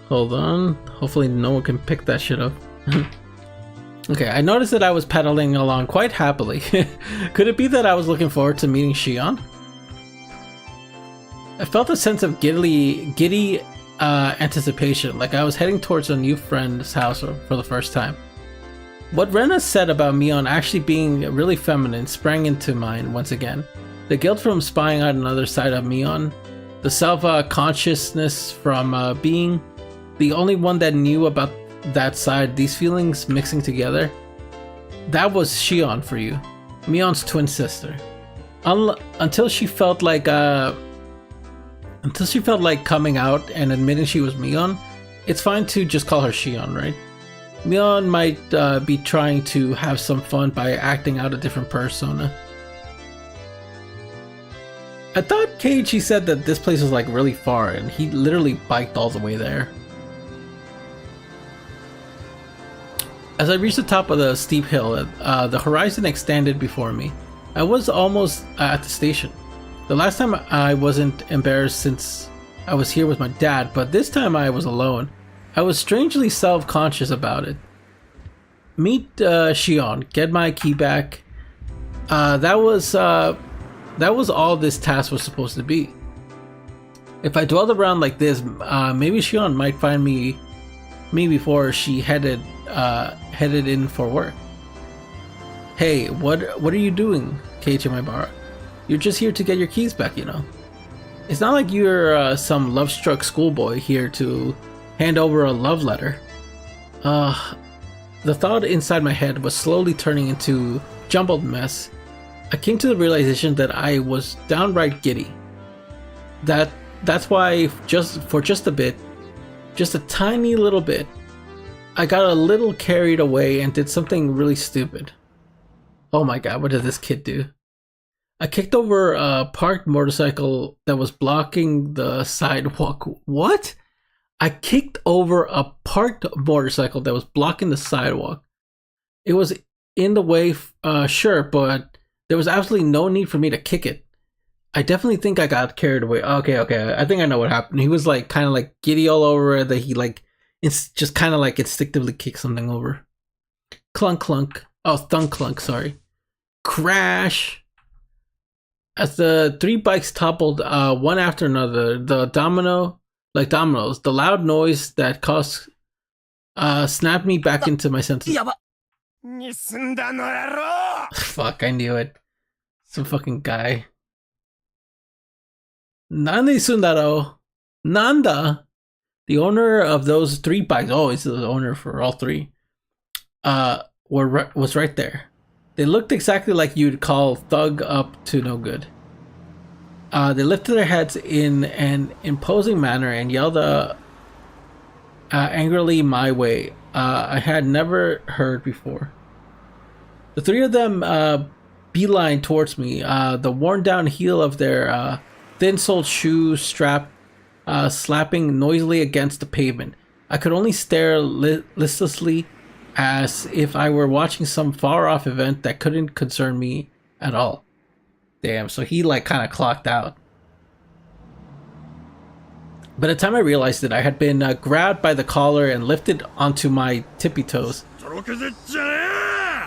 Hold on. Hopefully no one can pick that shit up. Okay, I noticed that I was pedaling along quite happily. Could it be that I was looking forward to meeting Shion? I felt a sense of giddy anticipation, like I was heading towards a new friend's house for the first time. What Rena said about Mion actually being really feminine sprang into mind once again. The guilt from spying out another side of Mion, the self-consciousness from being the only one that knew about that side, these feelings mixing together. That was Shion for you, Mion's twin sister. Until she felt like coming out and admitting she was Mion, it's fine to just call her Shion, right? Mion might be trying to have some fun by acting out a different persona. I thought Keiichi said that this place was like really far, and he literally biked all the way there. As I reached the top of the steep hill, the horizon extended before me. I was almost at the station. The last time I wasn't embarrassed since I was here with my dad, but this time I was alone. I was strangely self-conscious about it. Meet Shion, get my key back. That was all this task was supposed to be. If I dwelled around like this, maybe Shion might find me before she headed in for work. Hey, what are you doing, Keiichi Maibara? You're just here to get your keys back, you know. It's not like you're some love-struck schoolboy here to hand over a love letter. The thought inside my head was slowly turning into jumbled mess. I came to the realization that I was downright giddy. That's why for just a bit, just a tiny little bit, I got a little carried away and did something really stupid. Oh my god, what did this kid do? I kicked over a parked motorcycle that was blocking the sidewalk. What? I kicked over a parked motorcycle that was blocking the sidewalk. It was in the way, sure, but there was absolutely no need for me to kick it. I definitely think I got carried away. Okay, I think I know what happened. He was like kind of like giddy all over it, that he like it's just kind of like instinctively kicked something over. Clunk clunk. Oh, thunk clunk, sorry. Crash. As the three bikes toppled one after another, the dominoes, the loud noise that caused snapped me back into my senses. Fuck, I knew it. Some fucking guy. Nani Sundaro. Nanda, the owner of those three bikes, he's the owner for all three, was right there. They looked exactly like you'd call thug up to no good. They lifted their heads in an imposing manner and yelled angrily my way. I had never heard before. The three of them beeline towards me, the worn down heel of their thin-soled shoe strap slapping noisily against the pavement. I could only stare listlessly, as if I were watching some far-off event that couldn't concern me at all. Damn, so he like kind of clocked out. By the time I realized it, I had been grabbed by the collar and lifted onto my tippy toes.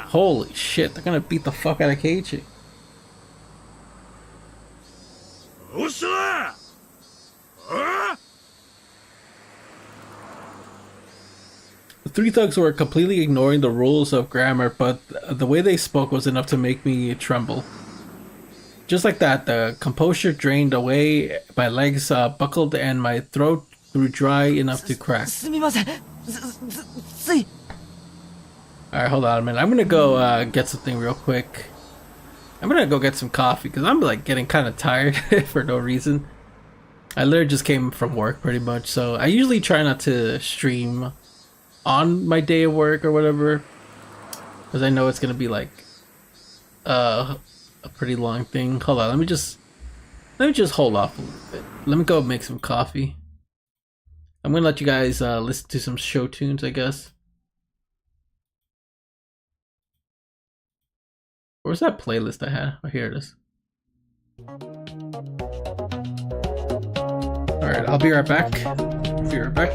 Holy shit, they're gonna beat the fuck out of Keiichi. The three thugs were completely ignoring the rules of grammar, but the way they spoke was enough to make me tremble. Just like that, the composure drained away, my legs buckled, and my throat grew dry enough to crack. Alright, hold on a minute. I'm gonna go get something real quick. I'm gonna go get some coffee, because I'm like getting kind of tired for no reason. I literally just came from work pretty much, so I usually try not to stream on my day of work or whatever, because I know it's gonna be like a pretty long thing. Hold on, let me just hold off a little bit. Let me go make some coffee. I'm gonna let you guys listen to some show tunes, I guess. Where's that playlist I had? Oh, here it is. Alright, I'll be right back. Be right back.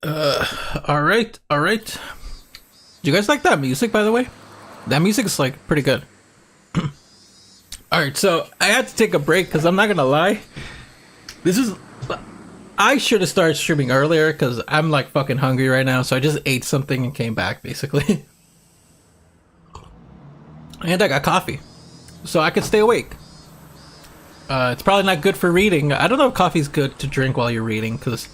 All right. Do you guys like that music, by the way? That music is like pretty good. All right, so I had to take a break because I'm not gonna lie. I should have started streaming earlier because I'm like fucking hungry right now. So I just ate something and came back basically. And I got coffee, so I could stay awake. It's probably not good for reading. I don't know if coffee's good to drink while you're reading because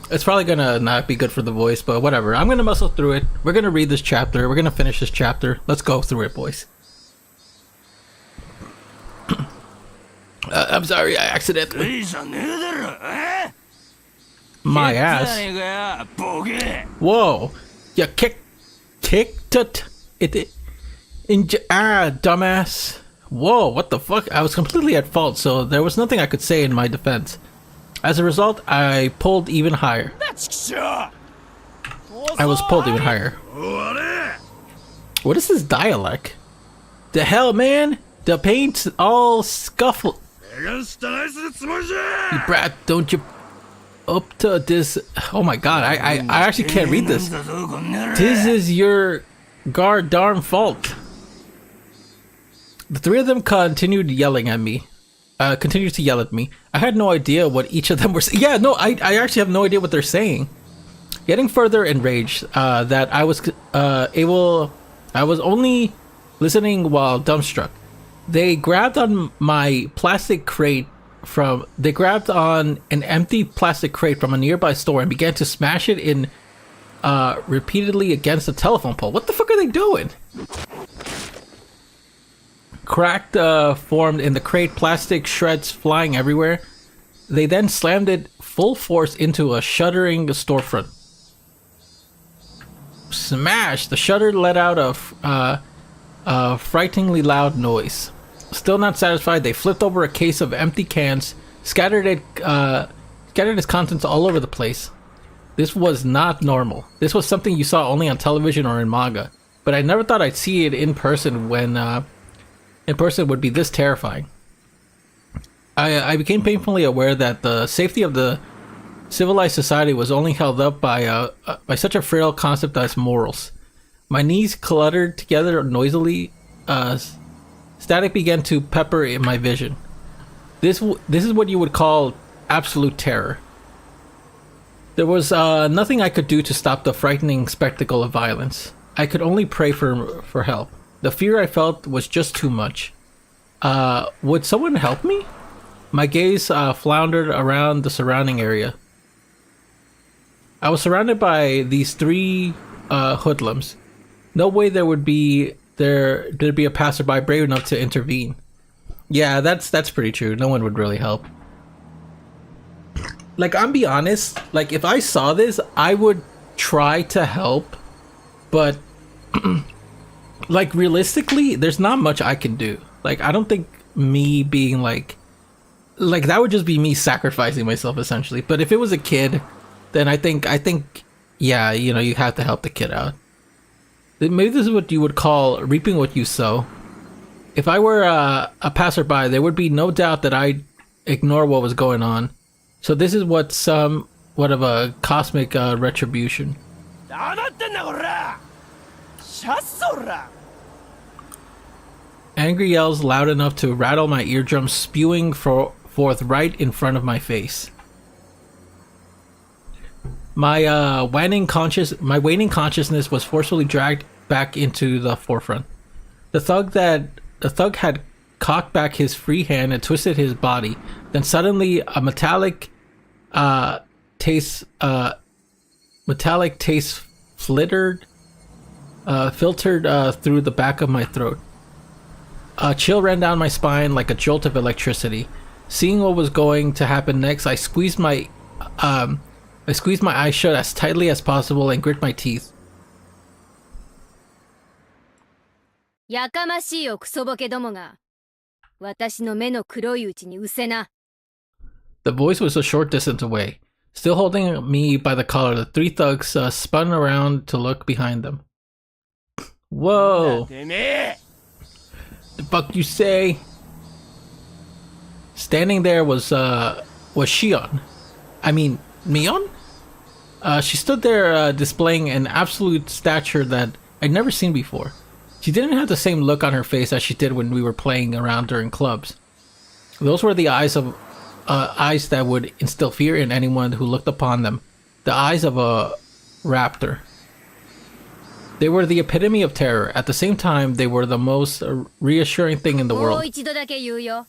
it's probably gonna not be good for the voice, but whatever. I'm gonna muscle through it. We're gonna read this chapter. We're gonna finish this chapter. Let's go through it, boys. I'm sorry, I accidentally. My ass. Whoa. You kicked it. Dumbass. Whoa, what the fuck? I was completely at fault, so there was nothing I could say in my defense. As a result, I pulled even higher. I was pulled even higher. What is this dialect? The hell, man? The paint's all scuffled. You brat, don't you up to this? Oh my god, I actually can't read this. This is your god darn fault. The three of them continued yelling at me. Continued to yell at me. I had no idea what each of them were saying. Yeah, no, I actually have no idea what they're saying. Getting further enraged, that I was only listening while dumbstruck. They grabbed on my plastic crate they grabbed on an empty plastic crate from a nearby store and began to smash it in repeatedly against the telephone pole. What the fuck are they doing? Cracked formed in the crate, plastic shreds flying everywhere. They then slammed it full force into a shuttering storefront. Smash! The shutter let out a frighteningly loud noise. Still not satisfied, they flipped over a case of empty cans, scattered its contents all over the place. This was not normal. This was something you saw only on television or in manga, but I never thought I'd see it in person when in person would be this terrifying. I became painfully aware that the safety of the civilized society was only held up by such a frail concept as morals. My knees cluttered together noisily. Static began to pepper in my vision. This is what you would call absolute terror. There was nothing I could do to stop the frightening spectacle of violence. I could only pray for help. The fear I felt was just too much. Would someone help me? My gaze floundered around the surrounding area. I was surrounded by these three hoodlums. No way there'd be a passerby brave enough to intervene. Yeah, that's pretty true. No one would really help. Like, I'm be honest, like if I saw this, I would try to help, but like realistically, there's not much I can do. Like, I don't think me being like that would just be me sacrificing myself essentially. But if it was a kid, then I think yeah, you know, you have to help the kid out. Maybe this is what you would call reaping what you sow. If I were a passerby, there would be no doubt that I'd ignore what was going on. So this is what of a cosmic retribution. Angry yells loud enough to rattle my eardrums, spewing forth right in front of my face. My waning consciousness was forcefully dragged back into the forefront. The thug had cocked back his free hand and twisted his body. Then suddenly, a metallic taste filtered through the back of my throat. A chill ran down my spine like a jolt of electricity. Seeing what was going to happen next, I squeezed my eyes shut as tightly as possible and grit my teeth. やかましいよクソボケどもが。私の目の黒いうちにうせな。 The voice was a short distance away. Still holding me by the collar, the three thugs spun around to look behind them. Whoa! The fuck you say? Standing there was Shion. I mean, Mion? She stood there displaying an absolute stature that I'd never seen before. She didn't have the same look on her face as she did when we were playing around during clubs. Those were the eyes that would instill fear in anyone who looked upon them. The eyes of a raptor. They were the epitome of terror. At the same time, they were the most reassuring thing in the world. 一度だけ言うよ。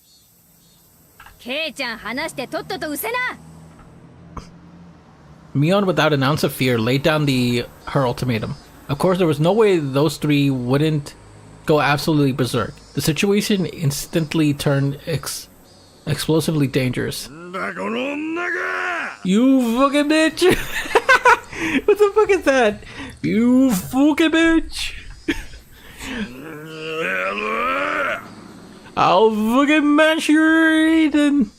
ケイちゃん話してとっととうせな。 Mion, without an ounce of fear, laid down her ultimatum. Of course, there was no way those three wouldn't go absolutely berserk. The situation instantly turned explosively dangerous. You fucking bitch! What the fuck is that? You fucking bitch! I'll fucking mash your Eden!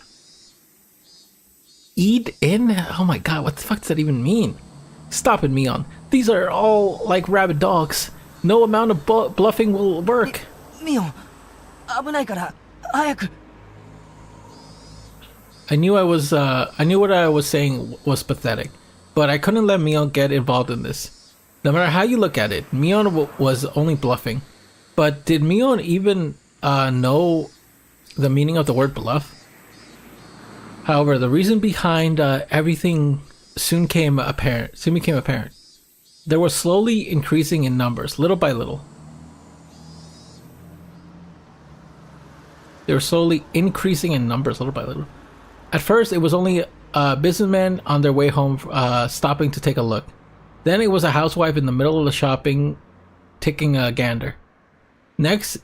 Eat in? Oh my god, what the fuck does that even mean? Stop it, Mion. These are all like rabid dogs. No amount of bluffing will work. ミオン、危ないから早く。 I knew what I was saying was pathetic, but I couldn't let Mion get involved in this. No matter how you look at it, Mion was only bluffing. But did Mion even know the meaning of the word bluff? However, the reason behind everything soon became apparent. They were slowly increasing in numbers, little by little. At first, it was only businessmen on their way home stopping to take a look. Then it was a housewife in the middle of the shopping taking a gander. Next,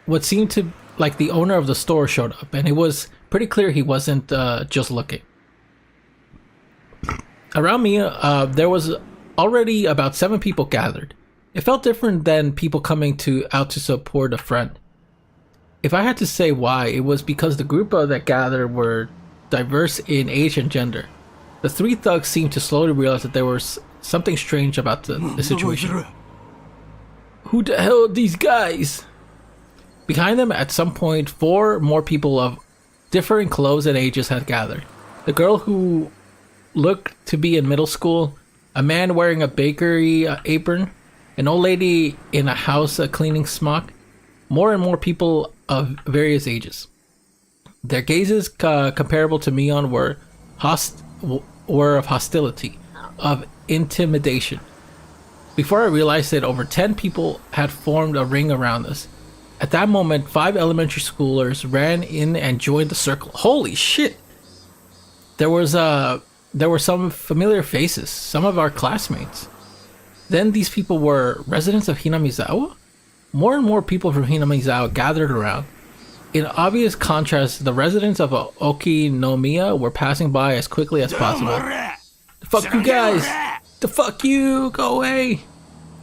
what seemed to like the owner of the store showed up, and it was pretty clear he wasn't just looking. Around me, there was already about 7 people gathered. It felt different than people coming out to support a friend. If I had to say why, it was because the group that gathered were diverse in age and gender. The 3 thugs seemed to slowly realize that there was something strange about the situation. Who the hell are these guys? Behind them, at some point, 4 more people of differing clothes and ages had gathered. The girl who looked to be in middle school, a man wearing a bakery apron, an old lady in a house cleaning smock, more and more people of various ages. Their gazes, comparable to Mion, were of hostility, of intimidation. Before I realized it, over 10 people had formed a ring around us. At that moment, 5 elementary schoolers ran in and joined the circle. Holy shit! There were some familiar faces, some of our classmates. Then these people were residents of Hinamizawa? More and more people from Hinamizawa gathered around. In obvious contrast, the residents of Okinomiya were passing by as quickly as possible. The fuck you guys! The fuck you! Go away!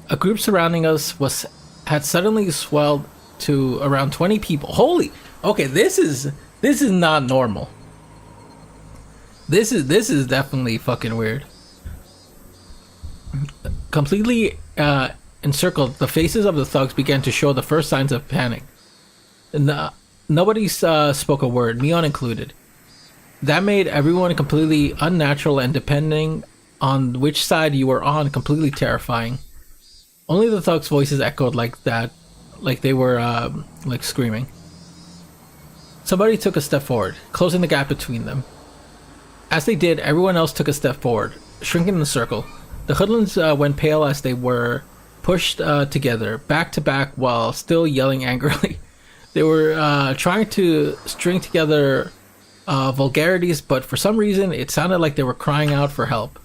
A group surrounding us had suddenly swelled to around 20 people. Holy! Okay, this is not normal. This is definitely fucking weird. Completely encircled, the faces of the thugs began to show the first signs of panic. Nobody spoke a word, Mion included. That made everyone completely unnatural, and depending on which side you were on, completely terrifying. Only the thugs' voices echoed like that, like they were like screaming. Somebody took a step forward, closing the gap between them. As they did, everyone else took a step forward, shrinking in the circle. The hoodlums went pale as they were pushed together, back to back, while still yelling angrily. They were trying to string together vulgarities, but for some reason, it sounded like they were crying out for help.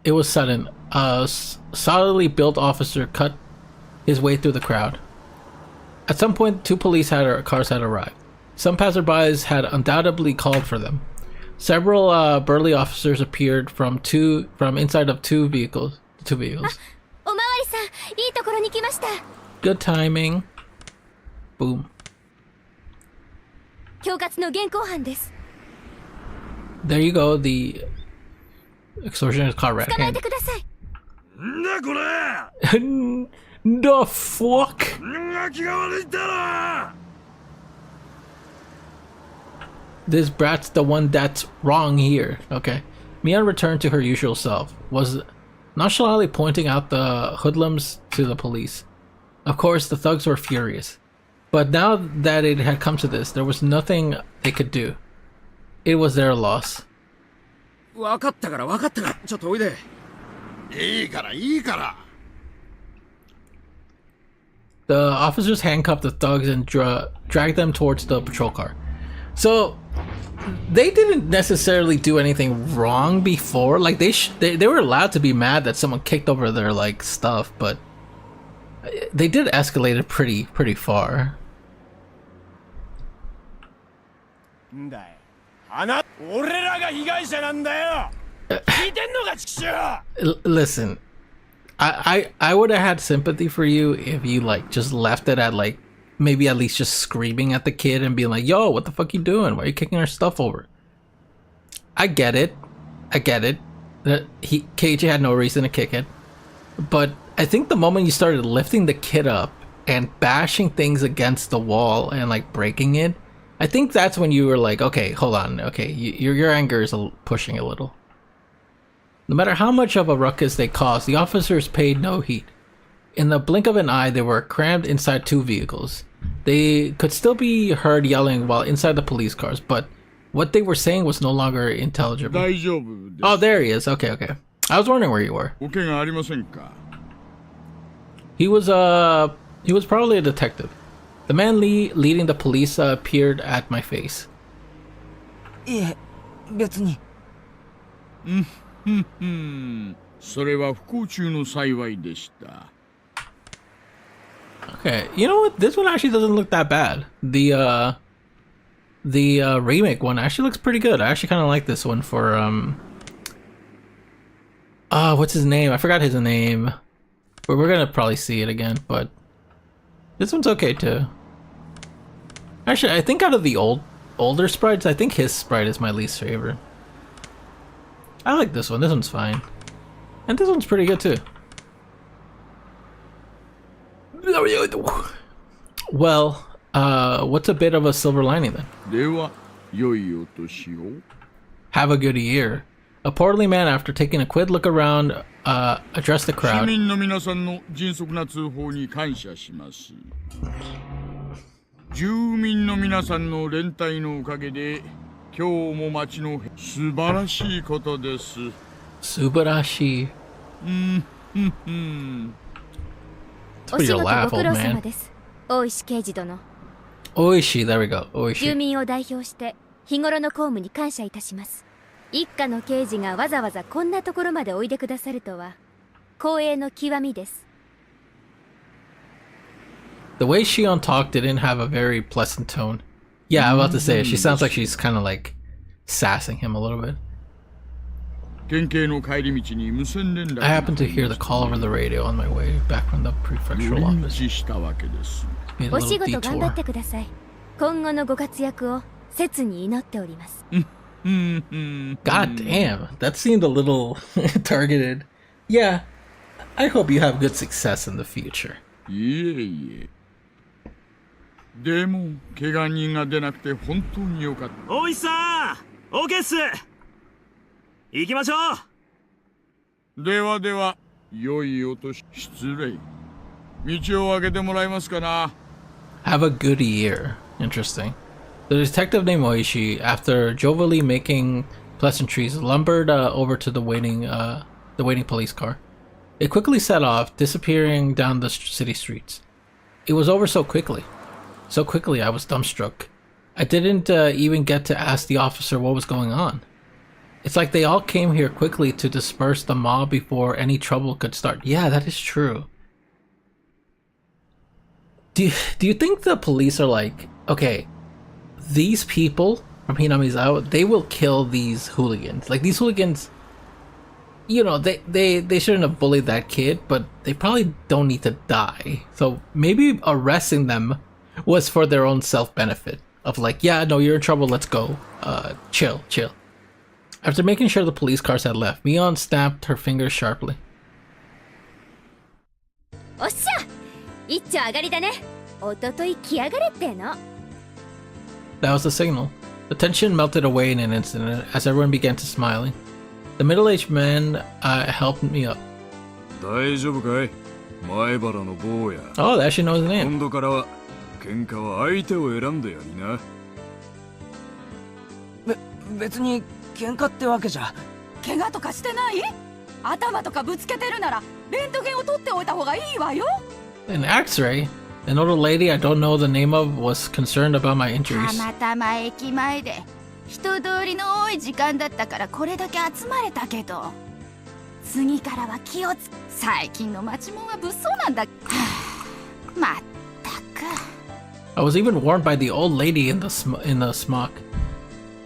It was sudden. A solidly built officer cut his way through the crowd. At some point, 2 police cars had arrived. Some passerbys had undoubtedly called for them. Several burly officers appeared from inside of 2 vehicles. Good timing. Boom. There you go, the extortionist car rat hand. The fuck? This brat's the one that's wrong here. Okay. Mion returned to her usual self, was nonchalantly pointing out the hoodlums to the police. Of course, the thugs were furious. But now that it had come to this, there was nothing they could do. It was their loss. わかったからわかったからちょっとおいで。いいからいいから。 The officers handcuffed the thugs and dragged them towards the patrol car. So they didn't necessarily do anything wrong before. Like they were allowed to be mad that someone kicked over their like stuff, but they did escalate it pretty far. Listen, I would have had sympathy for you if you like just left it at like maybe at least just screaming at the kid and being like, yo, what the fuck you doing? Why are you kicking our stuff over? I get it. That KJ had no reason to kick it. But I think the moment you started lifting the kid up and bashing things against the wall and like breaking it, I think that's when you were like, okay, hold on. Okay, your anger is pushing a little. No matter how much of a ruckus they caused, the officers paid no heed. In the blink of an eye, they were crammed inside two vehicles. They could still be heard yelling while inside the police cars, but what they were saying was no longer intelligible. Oh, there he is. Okay. I was wondering where you were. He was probably a detective. The man leading the police peered at my face. いえ、別に。それは不幸中の幸いでした。 Okay, you know what? This one actually doesn't look that bad. The remake one actually looks pretty good. I actually kind of like this one for what's his name? I forgot his name. But we're gonna probably see it again. But this one's okay too. Actually, I think out of the older sprites, I think his sprite is my least favorite. I like this one. This one's fine, and this one's pretty good too. Well, what's a bit of a silver lining then? では、良いお年を。 Have a good year. A portly man, after taking a quick look around, addressed the 市 crowd. 民の皆さんの迅速な通報に感謝します。住民の皆さんの連帯のおかげで、今日も町の素晴らしいことです。 Subarashi. お仕事ご苦労様です。大石刑事殿。 Oishi, there we go. 住 Oishi. 民を代表して日頃の公務に感謝いたします。一家の刑事がわざわざこんなところまでおいでくださるとは光栄の極みです。 The way Shion talked didn't have a very pleasant tone. Yeah, I'm about to say it. She sounds like she's kind of like sassing him a little bit. 県警の帰り道に無線連絡 I happened to hear the call over the radio on my way back from the 寄 prefectural り office. 道したわけです。 Made a お仕 little 事頑張っ detour. てください。今後のご活躍を切に祈っております。 God damn, that seemed a little targeted. Yeah, I hope you have good success in the future. いえいえ。でも、怪我人が出なくて本当によかった。おいさん、オーケーっす。行きましょう。ではでは、良いお年、失礼。道を開けてもらえますかな。 Have a good year. Interesting. The detective named Oishi, after jovially making pleasantries, lumbered over to the waiting police car. It quickly set off, disappearing down the city streets. It was over so quickly. So quickly, I was dumbstruck. I didn't even get to ask the officer what was going on. It's like they all came here quickly to disperse the mob before any trouble could start. Yeah, that is true. Do you think the police are like, okay, these people from Hinamizawa, they will kill these hooligans. Like, these hooligans, you know, they shouldn't have bullied that kid, but they probably don't need to die. So maybe arresting them was for their own self-benefit. Of like, yeah, no, you're in trouble, let's go. Chill. After making sure the police cars had left, Mion snapped her fingers sharply. おっしゃ、一丁上がりだね。おととい来やがれっての。 That was the signal. The tension melted away in an instant as everyone began to smiling. The middle-aged man helped me up. 大丈夫かい前原の坊や Oh, they actually knows his 今 name. 度からは喧嘩は相手を選んでやりな別に喧嘩ってわけじゃ。怪我とかしてない？頭とかぶつけてるならレントゲンを取っておいた方がいいわよ。 An X-ray? An older lady I don't know the name of was concerned about my た injuries. またま駅前で人通りの多い時間だったからこれだけ集まれたけど、次からは気をつ。最近の町もんは物騒なんだ。はあ、まったく。 I was even warned by the old lady in the smock.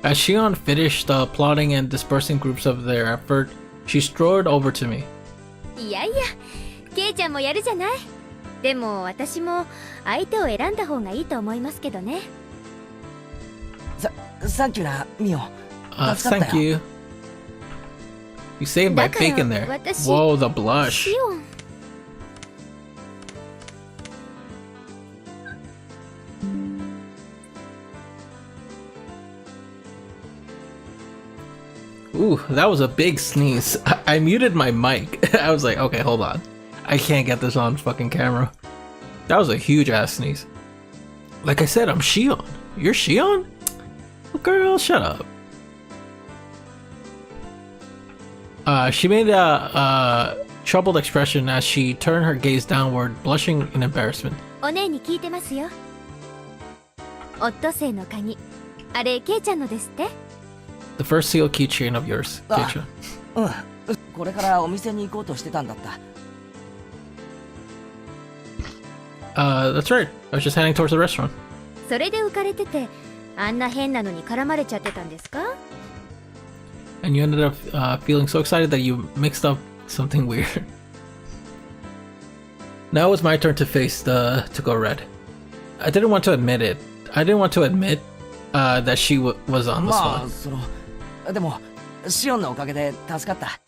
As Shion finished plotting and dispersing groups of their effort, she strode over to me. いやいや、ケイちゃんもやるじゃない。でも私も相手を選んだ方がいいと思いますけどね。サンキューな、ミオン。 Thank you. You saved my bacon there. Whoa, the blush. シオン。Ooh, that was a big sneeze. I muted my mic. I was like, okay, hold on. I can't get this on fucking camera. That was a huge ass sneeze. Like I said, I'm Shion. You're Shion? Girl, shut up. She made a troubled expression as she turned her gaze downward, blushing in embarrassment. お姉に聞いてますよ。オットセイの鍵。あれ、ケイちゃんのですって？ The first seal keychain of yours, Keisha. うん。これからお店に行こうとしてたんだった。That's right. I was just heading towards the restaurant. それで浮かれてて、あんな変なのに絡まれちゃってたんですか？ And you ended up feeling so excited that you mixed up something weird. Now it's my turn to to go red. I didn't want to admit it. I didn't want to admit that she was on the まあ、 spot. でも、シオンのおかげで助かった。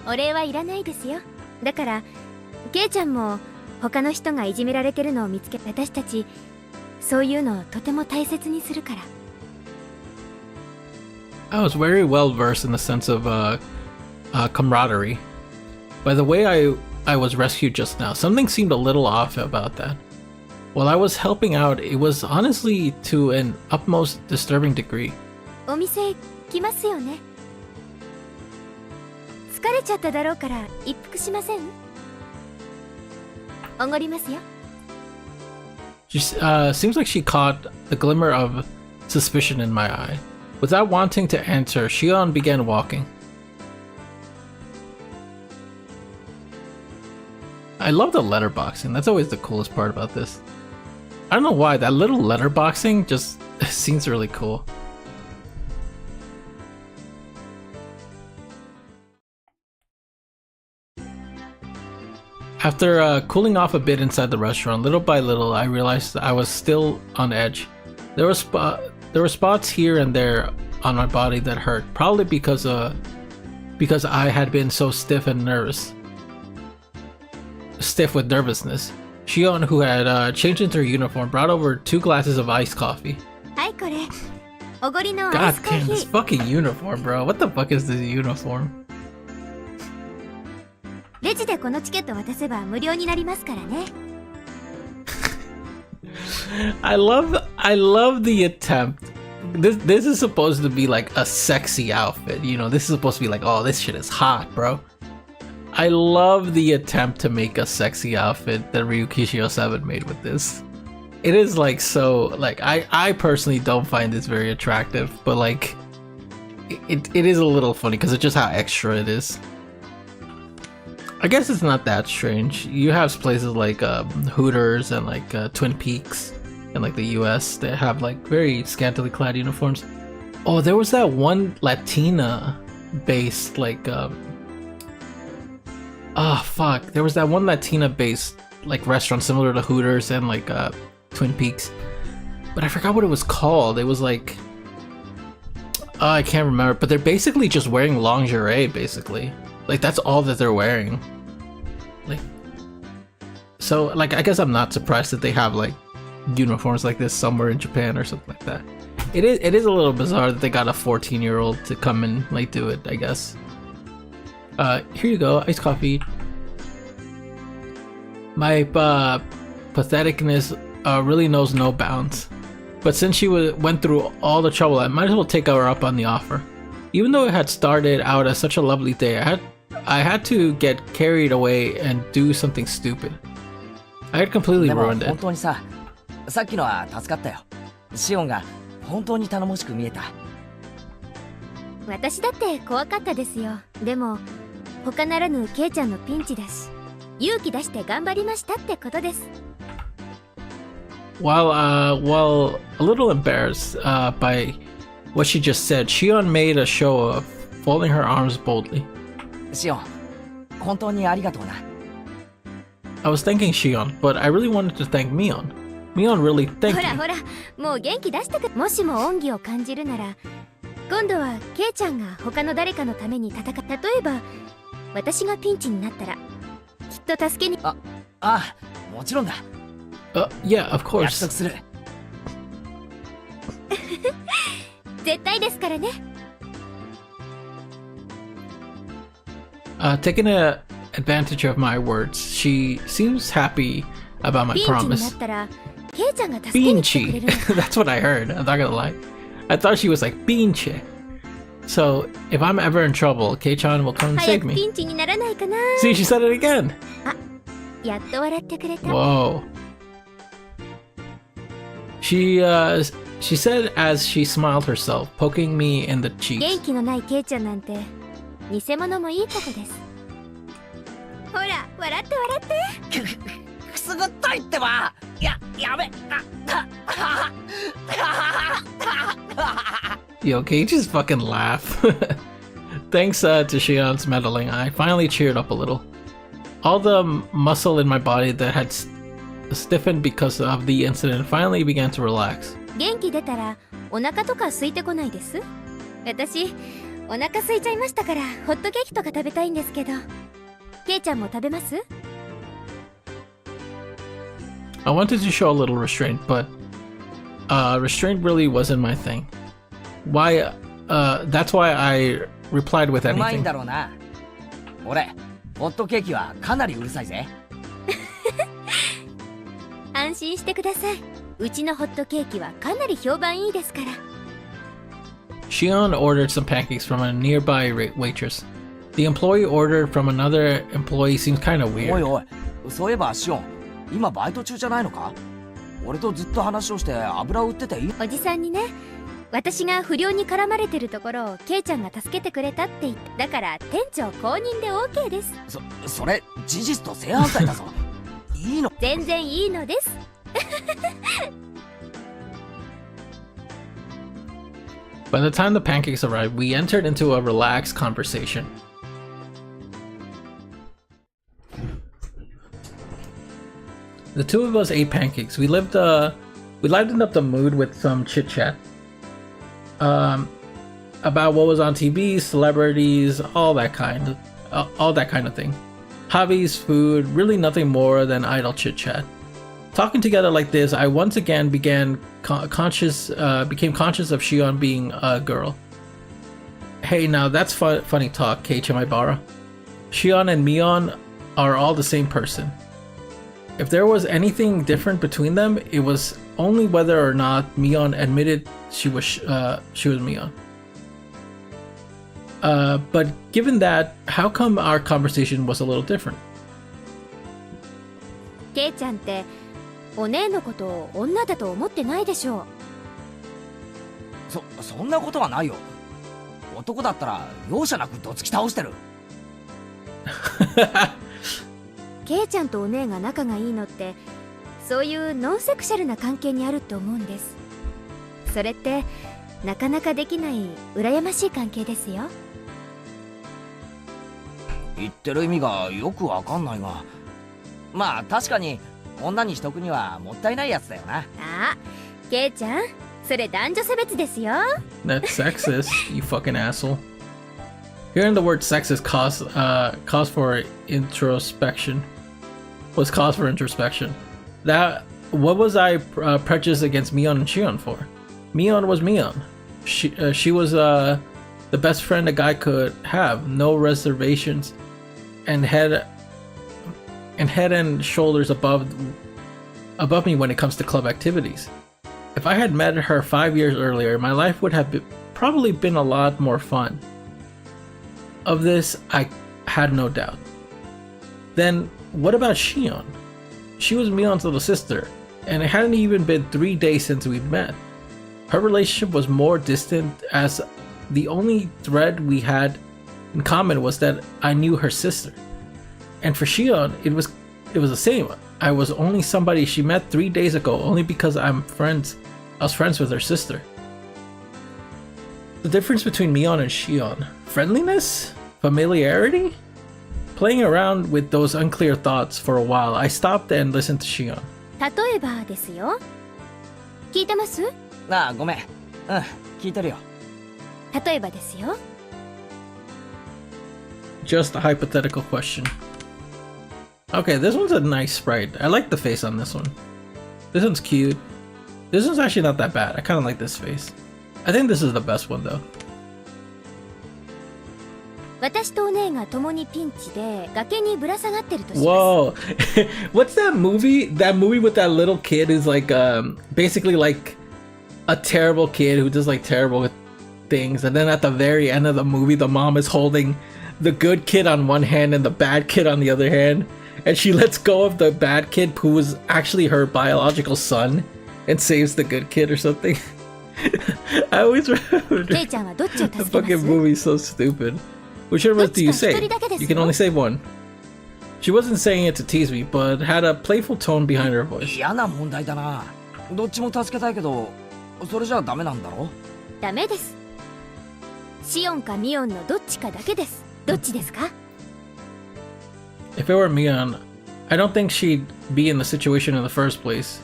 お礼はいらないですよ。だから、ケイちゃんも他の人がいじめられてるのを見つけ、私たちそういうのをとても大切にするから。I was very well versed in the sense of camaraderie. By the way I was rescued just now, something seemed a little off about that. While I was helping out, it was honestly to an utmost disturbing degree. お店来ますよね。疲れちゃっただろうから一服しません？おごりますよ。 She seems like she caught the glimmer of suspicion in my eye. Without wanting to answer, Shion began walking. I love the letterboxing. That's always the coolest part about this. I don't know why, that little letterboxing just seems really cool. After cooling off a bit inside the restaurant, little by little, I realized I was still on edge. There were spots here and there on my body that hurt, probably because I had been so stiff and nervous. Stiff with nervousness. Shion, who had changed into her uniform, brought over 2 glasses of iced coffee. はいこれ。おごりのアイ God スコー damn, ヒ this ー。 fucking uniform, bro. What the fuck is this uniform? レジでこのチケット渡せば無料になりますからね。I love the attempt. This is supposed to be like a sexy outfit, you know. This is supposed to be like, oh, this shit is hot, bro. I love the attempt to make a sexy outfit that Ryukishio 7 made with this. It is like so, like I personally don't find this very attractive, but like it is a little funny because it's just how extra it is. I guess it's not that strange. You have places like Hooters and like Twin Peaks in like the US that have like very scantily clad uniforms. Oh, there was that one Latina based like fuck. There was that one Latina based like restaurant similar to Hooters and like Twin Peaks. But I forgot what it was called. It was like I can't remember, but they're basically just wearing lingerie basically. Like that's all that they're wearing. Like so like I guess I'm not surprised that they have like uniforms like this somewhere in Japan or something like that. it is a little bizarre that they got a 14-year-old to come and like do it, I guess. Here you go, iced coffee. My patheticness really knows no bounds. But since she went through all the trouble, I might as well take her up on the offer. Even though it had started out as such a lovely day, I had to get carried away and do something stupid. I had completely でも ruined 本 it. 当にさ、さっきのは助かったよ。シオンが本当に頼もしく見えた。私だって怖かったですよ。でも他ならぬケイちゃんのピンチだし、勇気出して頑張りましたってことです。While a little embarrassed by what she just said, Shion made a show of folding her arms boldly. シオン、本当にありがとうな。I was thanking Shion, but I really wanted to thank Mion. Mion really ほ thanked ら me. ほら、もう元気出してく。もしも恩義を感じるなら、今度はケイちゃんが他の誰かのために戦っ。例えば私がピンチになったら、きっと助けに。ああ、もちろんだ。Yeah, of 約 course. 束する。絶対ですからね。Taking advantage of my words, she seems happy about my ピンチにな promise. ったら、ケイちゃんが助けに来てくれ Pinchi. るの。 That's what I heard. I'm not gonna lie. I thought she was like Pinche. So if I'm ever in trouble, Kei-chan will come and 早 save くピ me. ンチにならないかな。 See, she said it again. やっと笑ってくれた。 Whoa. She said as she smiled herself, poking me in the 元 cheeks. 気のないケイちゃんなんて偽物もいいとこです。ほら笑って笑って。くすぐったいってば。やべ。Yo, Kei just fucking laugh. Thanks to Shion's meddling, I finally cheered up a little. All the muscle in my body that had stiffened because of the incident finally began to relax. 元気出たらお腹とか空いてこないです。私お腹空いちゃいましたからホットケーキとか食べたいんですけど、ケイちゃんも食べます？ I wanted to show a little restraint, but restraint really wasn't my thing. That's why I replied with うまいん anything. だろうな。俺、ホットケーキはかなりうるさいぜ。安心してください。うちのホットケーキはかなり評判いいですから。 Shion ordered some pancakes from a nearby waitress. The employee ordered from another employee seems kind of おい weird. おい、そういえばシオン、今バイト中じゃないのか？俺とずっと話をして油を売ってていい？おじさんにね、私が不良に絡まれてるところをケイちゃんが助けてくれたって言って、だから店長公認で OK です。それ事実と正反対だぞ。いいの？全然いいのです。By the time the pancakes arrived, we entered into a relaxed conversation. The two of us ate pancakes. We lightened up the mood with some chit chat. About what was on TV, celebrities, all that kind of thing. Hobbies, food, really nothing more than idle chit chat. Talking together like this, I once again became conscious of Shion being a girl. Hey, now that's funny talk, Keiichi Maibara. Shion and Mion are all the same person. If there was anything different between them, it was only whether or not Mion admitted she was Mion. But given that, how come our conversation was a little different? ケイちゃんってお姉のことを女だと思ってないでしょう。そんなことはないよ。男だったら容赦なくどつき倒してる。ケイちゃんとお姉が仲がいいのってそういうノンセクシャルな関係にあるって思うんです。それってなかなかできない羨ましい関係ですよ。言ってる意味がよくわかんないが、まあ確かに女にしとくにはもったいないやつだよな。あ、ケイちゃん、それ男女差別ですよ。That's sexist, you fucking asshole. Hearing the word sexist cause for introspection. Was cause for introspection. What was I prejudiced against Mion and Shion for? Mion was Mion. She was the best friend a guy could have, no reservations, and head and shoulders above me when it comes to club activities. If I had met her 5 years earlier, my life would have probably been a lot more fun. Of this, I had no doubt. Then, what about Shion? She was Mion's little sister, and it hadn't even been 3 days since we'd met. Her relationship was more distant, as the only thread we had in common was that I knew her sister. And for Shion, it was the same. I was only somebody she met 3 days ago, only because I was friends with her sister. The difference between Mion and Shion: friendliness? Familiarity? Playing around with those unclear thoughts for a while, I stopped and listened to Shion. 例えばですよ。聞いてます？ああ、ごめん。聞いてるよ。例えばですよ。Just a hypothetical question. Okay, this one's a nice sprite. I like the face on this one. This one's cute. This one's actually not that bad. I kind of like this face. I think this is the best one though. 私とお姉が共にピンチで崖にぶら下がってるとします。 Whoa. What's that movie? That movie with that little kid who's like basically like a terrible kid who does like terrible things, and then at the very end of the movie the mom is holding the good kid on one hand and the bad kid on the other hand, and she lets go of the bad kid who was actually her biological son and saves the good kid or something. I always remember ケイちゃんはどっちを the 助けま fucking す？ movie's so stupid. Which one do you say? You can only say one. She wasn't saying it to tease me, but had a playful tone behind her voice. 嫌な問題だな。どっちも助けたいけど、それじゃダメなんだろ？ダメです。シオンかミオンのどっちかだけです。どっちですか？ If it were Mion, I don't think she'd be in the situation in the first place,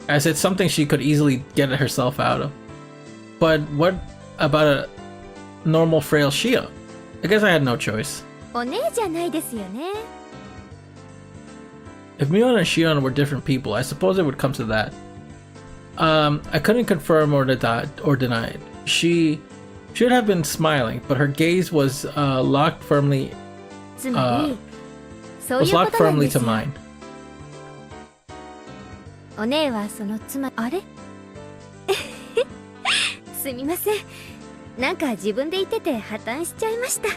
as it's something she could easily get herself out of. But what about a normal frail Shion? I guess I had no choice. お姉じゃないですよね。 If Mion and Shion were different people, I suppose it would come to that. I couldn't confirm or deny it. She should have been smiling, but her gaze was locked firmly つまり、そういう was こ locked となん firmly です to よ。 mine. お姉はその妻あれすみません。なんか自分で言ってて破綻しちゃいました。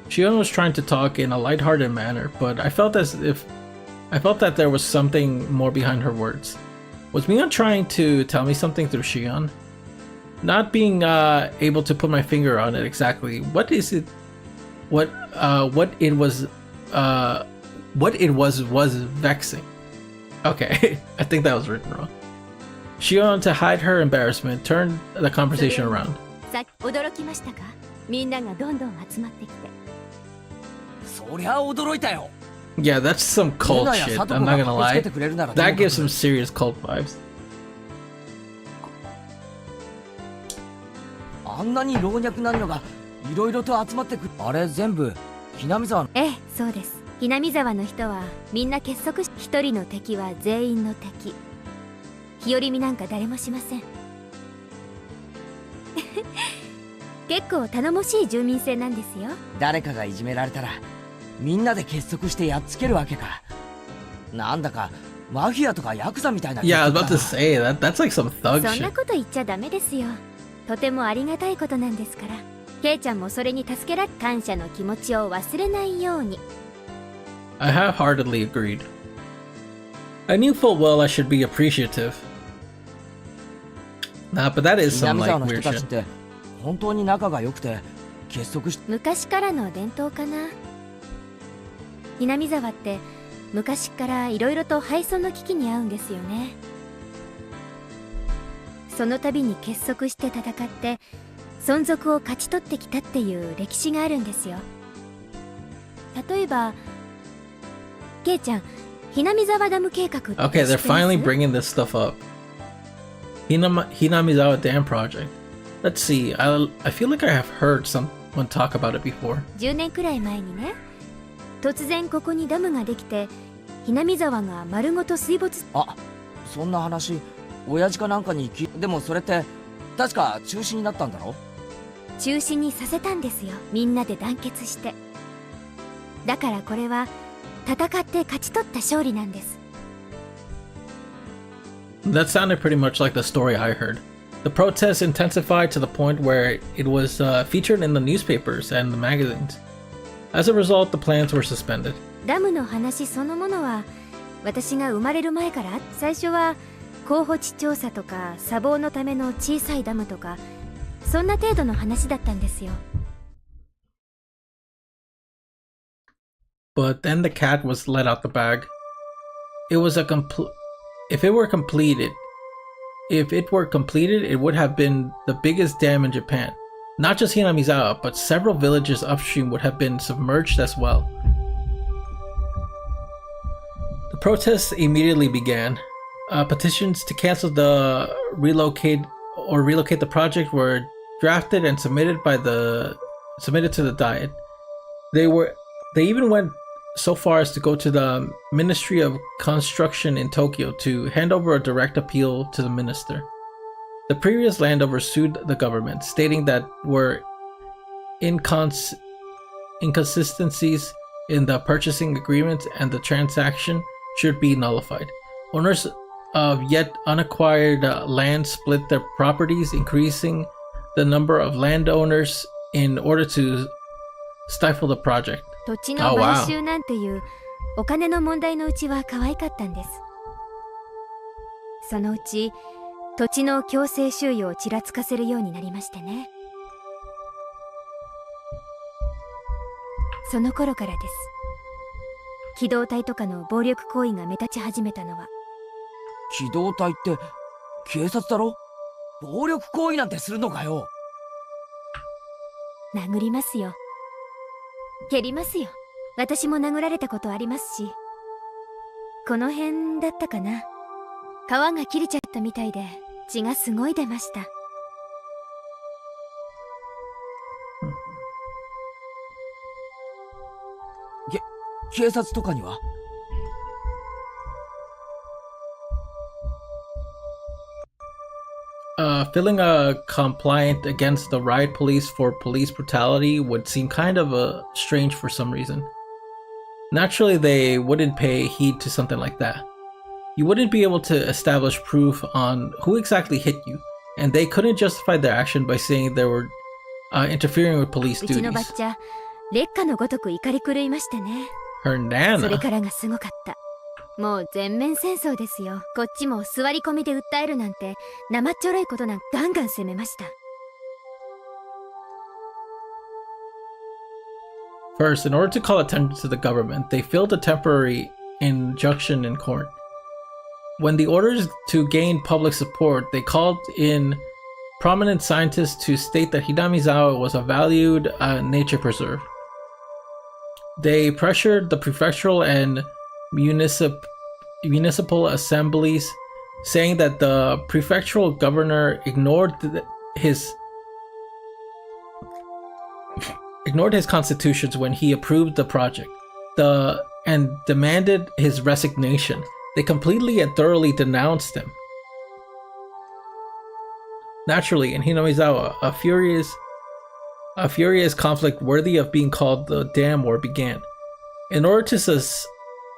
Shion was trying to talk in a lighthearted manner, but I felt that there was something more behind her words. Was Mion trying to tell me something through Shion? Not being able to put my finger on it exactly. What it was vexing. Okay, I think that was written wrong. Shion, to hide her embarrassment, turned the conversation around. さっき驚きましたか？みんながどんどん集まってきて。そりゃ驚いたよ。 Yeah, that's some cult shit, I'm not gonna lie. That gives some serious cult vibes. あんなに老若男女がいろいろと集まってくる。あれ全部ひなみ沢の。ええ、そうです。ひなみ沢の人はみんな結束し、一人の敵は全員の敵。日和見なんか誰もしません。結構頼もしい住民性なんですよ。誰かがいじめられたらみんなで結束してやっつけるわけか。なんだかマフィアとかヤクザみたいな。Yeah, I was about to say that's like some thug そんな shit. こと言っちゃダメですよ。とてもありがたいことなんですから。ケイちゃんもそれに助けられ、感謝の気持ちを忘れないように。I half-heartedly agreed. I knew full well I should be appreciative. Nah, but that is ひな some み like 沢の weird 人たちっ shit. て本当に仲が良くて結束し。昔からの伝統かな。ひなみ沢って昔からいろいろと廃村の危機に遭うんですよね。その度に結束して戦って存続を勝ち取ってきたっていう歴史があるんですよ。例えばケイちゃん、ひなみ沢ダム計画って Okay, 知 they're ってます？ finally bringing this stuff up. Hinamizawa Dam Project. Let's see. I feel like I have heard someone talk about it before. 10年くらい前にね、突然ここにダムができてひなみ沢が丸ごと水没。あ、そんな話親父かなんかにでもそれって確か中止になったんだろ？中止にさせたんですよ、みんなで団結して。だからこれは戦って勝ち取った勝利なんです。 That sounded pretty much like the story I heard. The protests intensified to the point where it was featured in the newspapers and the magazines. As a result, the plans were suspended. ダムの話そのものは私が生まれる前から、最初は候補地調査とか砂防のための小さいダムとか、そんな程度の話だったんですよ。 But then the cat was let out the bag. It was a If it were completed, it would have been the biggest dam in Japan. Not just Hinamizawa, but several villages upstream would have been submerged as well. The protests immediately began. Petitions to cancel the relocate the project were drafted and submitted to the Diet. They even went so far as to go to the Ministry of Construction in Tokyo to hand over a direct appeal to the minister. The previous landowners sued the government, stating that were inconsistencies in the purchasing agreement and the transaction should be nullified. Owners of yet unacquired land split their properties, increasing the number of landowners in order to stifle the project. 土地の買収なんていうお金の問題のうちは可愛かったんです。そのうち土地の強制収用をちらつかせるようになりましてね。その頃からです。機動隊とかの暴力行為が目立ち始めたのは。機動隊って警察だろ？暴力行為なんてするのかよ。殴りますよ。蹴りますよ。私も殴られたことありますし。この辺だったかな。皮が切れちゃったみたいで血がすごい出ました。警察とかにはfeeling compliant against the riot police for police brutality would seem kind of strange for some reason. Naturally, they wouldn't pay heed to something like that. You wouldn't be able to establish proof on who exactly hit you, and they couldn't justify their action by saying they were interfering with police うちの duties. ばっちゃ烈火のごとく怒り狂いましてね。 Her それ nana. からがすごかった。もう全面戦争ですよ。こっちも座り込みで訴えるなんて生っちょろいことなんかガンガン攻めました。 First, in order to call attention to the government, they filed a temporary injunction in court. When the orders to gain public support, they called in prominent scientists to state that Hinamizawa was a valued nature preserve. They pressured the prefectural and municipal assemblies, saying that the prefectural governor ignored his constitutions when he approved the project, and demanded his resignation. They completely and thoroughly denounced him. Naturally, in Hinamizawa, a furious conflict worthy of being called the Dam War began. In order to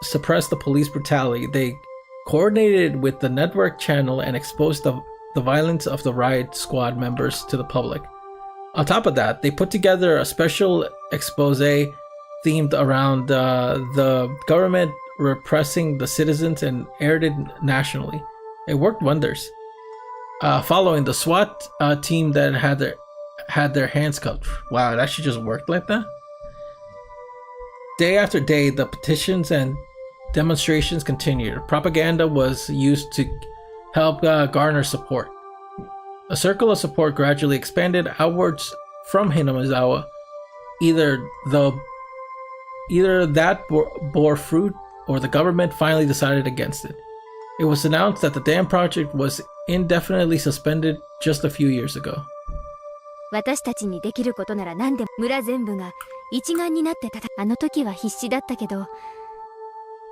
suppress the police brutality, they coordinated with the network channel and exposed the violence of the riot squad members to the public. On top of that, they put together a special expose themed around the government repressing the citizens and aired it nationally. It worked wonders. Following the SWAT team that had their hands cut. Wow, it actually just worked like that? Day after day, the petitions and demonstrations continued. Propaganda was used to help garner support. A circle of support gradually expanded outwards from Hinamizawa. Either that bore fruit, or the government finally decided against it. It was announced that the dam project was indefinitely suspended just a few years ago. 私たちにできることなら何でも村全部が一丸になってあの時は必死だったけど、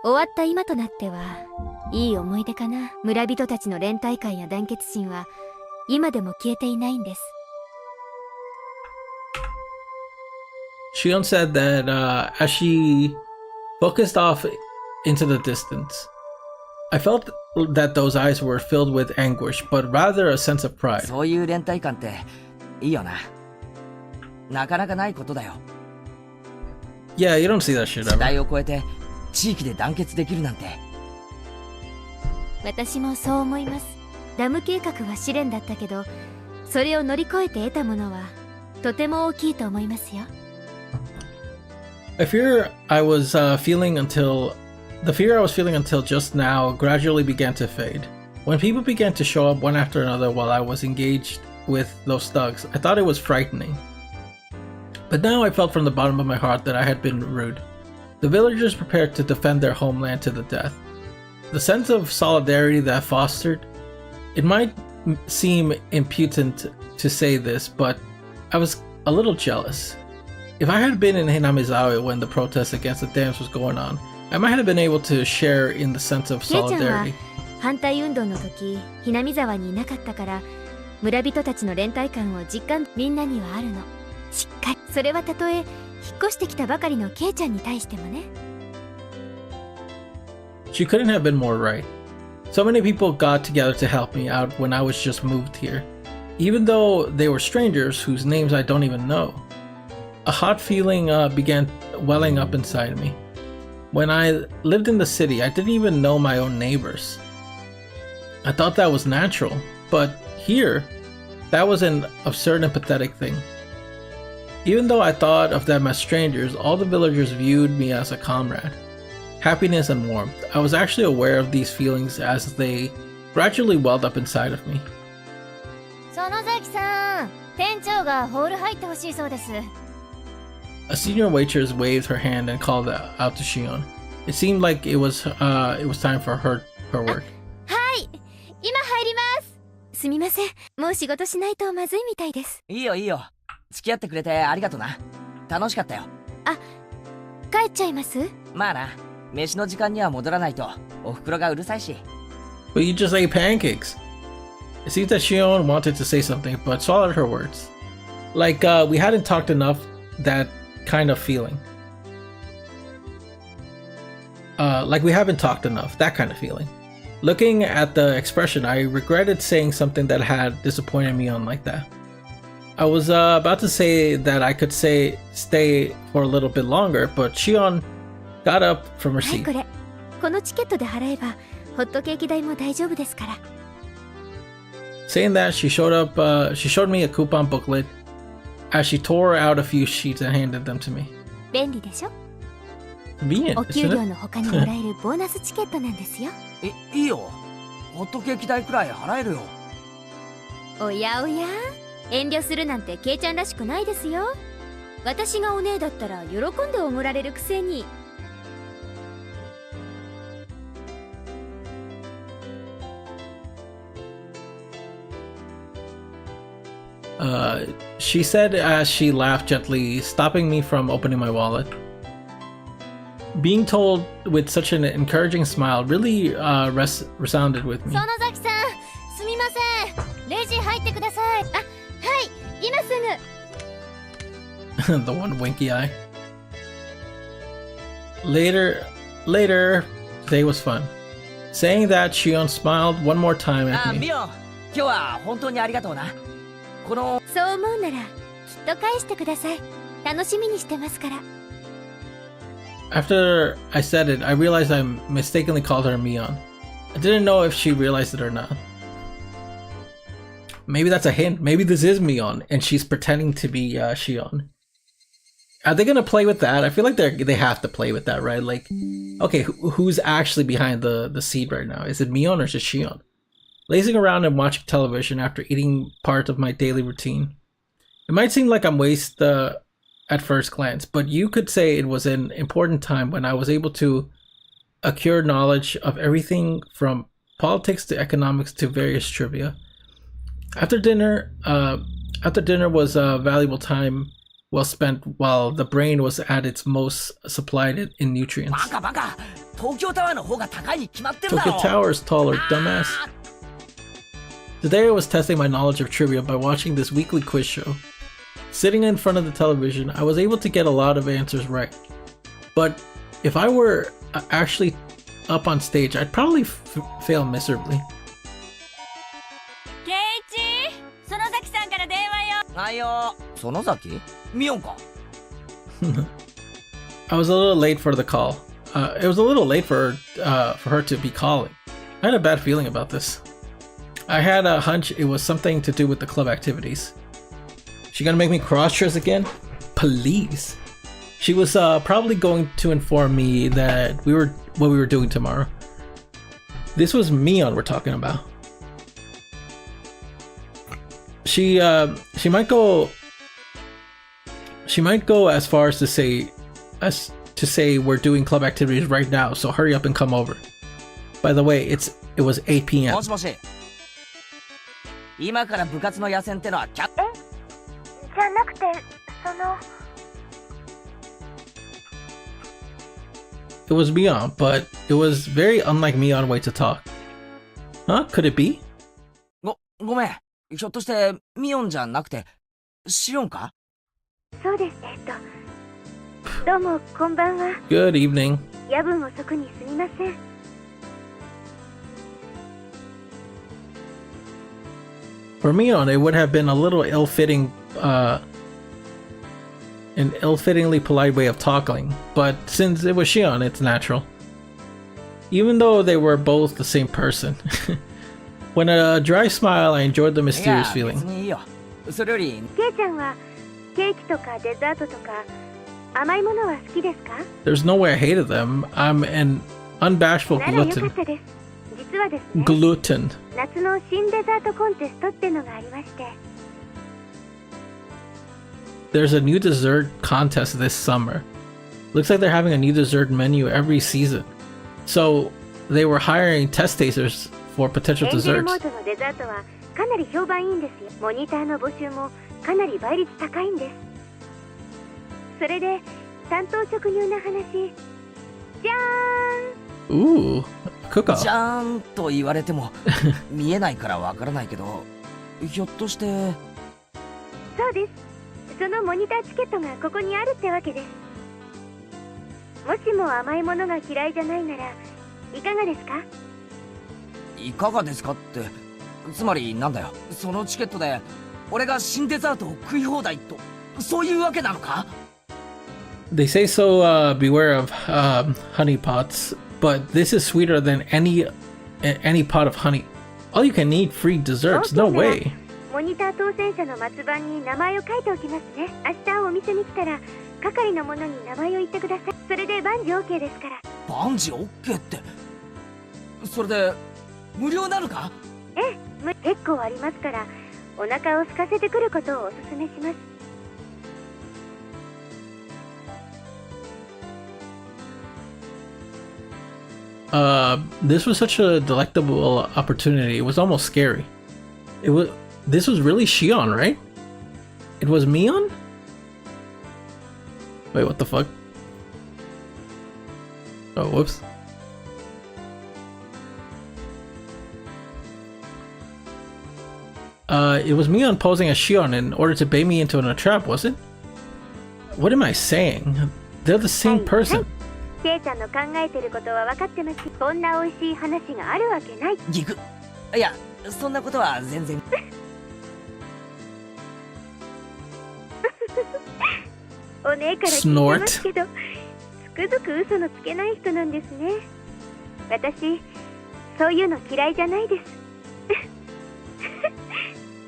終わった今となってはいい思い出かな。村人たちの連帯感や団結心は今でも消えていないんです。 Shion said that as she focused off into the distance, I felt that those eyes were filled with anguish, but rather a sense of pride. そういう連帯感っていいよな。なかなかないことだよ。 Yeah, you don't see that shit 時 ever. 代を超えて地域で団結できるなんて。私もそう思います。ダム計画は試練だったけど、それを乗り越えて得たものはとても大きいと思いますよ。 The fear I was feeling until just now gradually began to fade. When people began to show up one after another while I was engaged with those thugs, I thought it was frightening. But now I felt from the bottom of my heart that I had been rude. The villagers prepared to defend their homeland to the death. The sense of solidarity that fostered, it might seem impudent to say this, but I was a little jealous. If I had been in Hinamizawa when the protest against the dams was going on, I might have been able to share in the sense of ケイちゃんは solidarity. 反対運動の時、ひなみ沢にいなかったから、村人たちの連帯感を実感みんなにはあるの。しっかり。それはたとえ引っ越してきたばかりのケイちゃんに対してもね。She couldn't have been more right. So many people got together to help me out when I was just moved here, even though they were strangers whose names I don't even know. A hot feeling began welling up inside me. When I lived in the city, I didn't even know my own neighbors. I thought that was natural, but here, that was an absurd and pathetic thing. Even though I thought of them as strangers, all the villagers viewed me as a comrade. Happiness and warmth. I was actually aware of these feelings as they gradually welled up inside of me. 園崎さん、店長がホール入ってほしいそうです。 A senior waitress waved her hand and called out to Shion. It seemed like it was time for her work. はい、今入ります。すみません、もう仕事しないとまずいみたいです。いいよいいよ。付き合ってくれてありがとな。楽しかったよ。帰っちゃいます？まあな、飯の時間には戻らないとお袋がうるさいし。 But you just ate pancakes. It seems that Shion wanted to say something, but swallowed her words. Like we hadn't talked enough, that kind of feeling. Like we haven't talked enough, that kind of feeling. Looking at the expression, I regretted saying something that had disappointed me on like that. I was about to say that I could stay for a little bit longer, but Shion got up from her はい、 seat. これ。このチケットで払えば、ホットケーキ代も大丈夫ですから。 Saying that, she showed me a coupon booklet as she tore out a few sheets and handed them to me. 便利でしょ？ Convenient, お給 isn't 料 it? の他にもらえるボーナスチケットなんですよ。いいよ。ホットケーキ代くらい払えるよ。おやおや、遠慮するなんてケイちゃんらしくないですよ。私がお姉だったら喜んでおごられるくせに。She said as she laughed gently, stopping me from opening my wallet. Being told with such an encouraging smile really resounded with me. 園崎さん、すみません。レジ入ってください。あ、はい、今すぐ。 The one winky eye. Later, today was fun. Saying that, Shion smiled one more time あ、 at me. ミオン、今日は本当にありがとうな。このそう思うなら、きっと返してください。楽しみにしてますから。 After I said it, I realized I mistakenly called her Mion. I didn't know if she realized it or not. Maybe that's a hint. Maybe this is Mion, and she's pretending to be Shion. Are they gonna play with that? I feel like they have to play with that, right? Like, okay, who's actually behind the seed right now? Is it Mion or is it Shion? Lazing around and watching television after eating part of my daily routine. It might seem like I'm waste at first glance, but you could say it was an important time when I was able to acquire knowledge of everything from politics to economics to various trivia. After dinner was a valuable time well spent while the brain was at its most supplied in nutrients. バカバカ。東京タワーの方が高いに決まってるだ Tokyo ろ。 Tower is taller, dumbass. Today I was testing my knowledge of trivia by watching this weekly quiz show. Sitting in front of the television, I was able to get a lot of answers right. But if I were actually up on stage, I'd probably fail miserably. ケイチ、園崎さんから電話よ。はいよ。園崎？ミオンか。I was a little late for the call. It was a little late for her to be calling. I had a bad feeling about this. I had a hunch it was something to do with the club activities. She gonna make me cross-dress again? Please. She was probably going to inform me that what we were doing tomorrow. This was Mion we're talking about. She might go as far as to say we're doing club activities right now, so hurry up and come over. By the way, it was 8 p.m. もしもし。今から部活の野戦ってのはじゃなくて、It was Mion, but it was very unlike Mion way to talk. Huh? Could it be? ごめん。ひょっとしてミオンじゃなくてシオンか？そうです。どうもこんばんは。 Good evening. 夜分遅くにすみません。For Mion, it would have been a little ill-fitting, an ill-fittingly polite way of talking, but since it was Shion, it's natural. Even though they were both the same person. When a dry smile, I enjoyed the mysterious いや、 feeling. 別にいいよ。それよりケイちゃんはケーキとかデザートとか甘いものは好きですか？ There's no way I hated them. I'm an unbashful ならよかっ glutton. たです。実はですね、 Glutton. 夏の新デザートコンテストってのがありまして。There's a new dessert contest this summer. Looks like they're having a new dessert menu every season. So they were hiring test tasters for potential エンジェル desserts. モードのデザートはかなり評判いいんですよ。モニターの募集もかなり倍率高いんです。それで担当直入な話。じゃーん。 Ooh, cook-off. じゃーんと言われても見えないからわからないけど、ひょっとしてそうです。そのモニターチケットがここにあるってわけです。もしも甘いものが嫌いじゃないならいかがですか？いかがですかって、つまりなんだよ。そのチケットで俺が新デザートを食い放題と、そういうわけなのか？ They say so, beware of honey pots, but this is sweeter than any pot of honey. All you can eat free desserts, no way. モニター当選者の末番に名前を書いておきますね。明日お店に来たら係の者に名前を言ってください。それで万事 OK ですから。万事 OK って、それで無料なのか？ええ、結構ありますからお腹を空かせてくることをお勧めします。This was such a delectable opportunity. It was almost scary. This was really Shion, right? It was Mion? Wait, what the fuck? Oh, whoops. It was Mion posing as Shion in order to bait me into a trap, was it? What am I saying? They're the same person. ケイちゃんの考えてることは分かってます。こんな美味しい話があるわけない。ギク。いや、そんなことは全然。お姉から聞いてますけど、つくづく嘘のつけない人なんですね。私、そういうの嫌いじゃないです。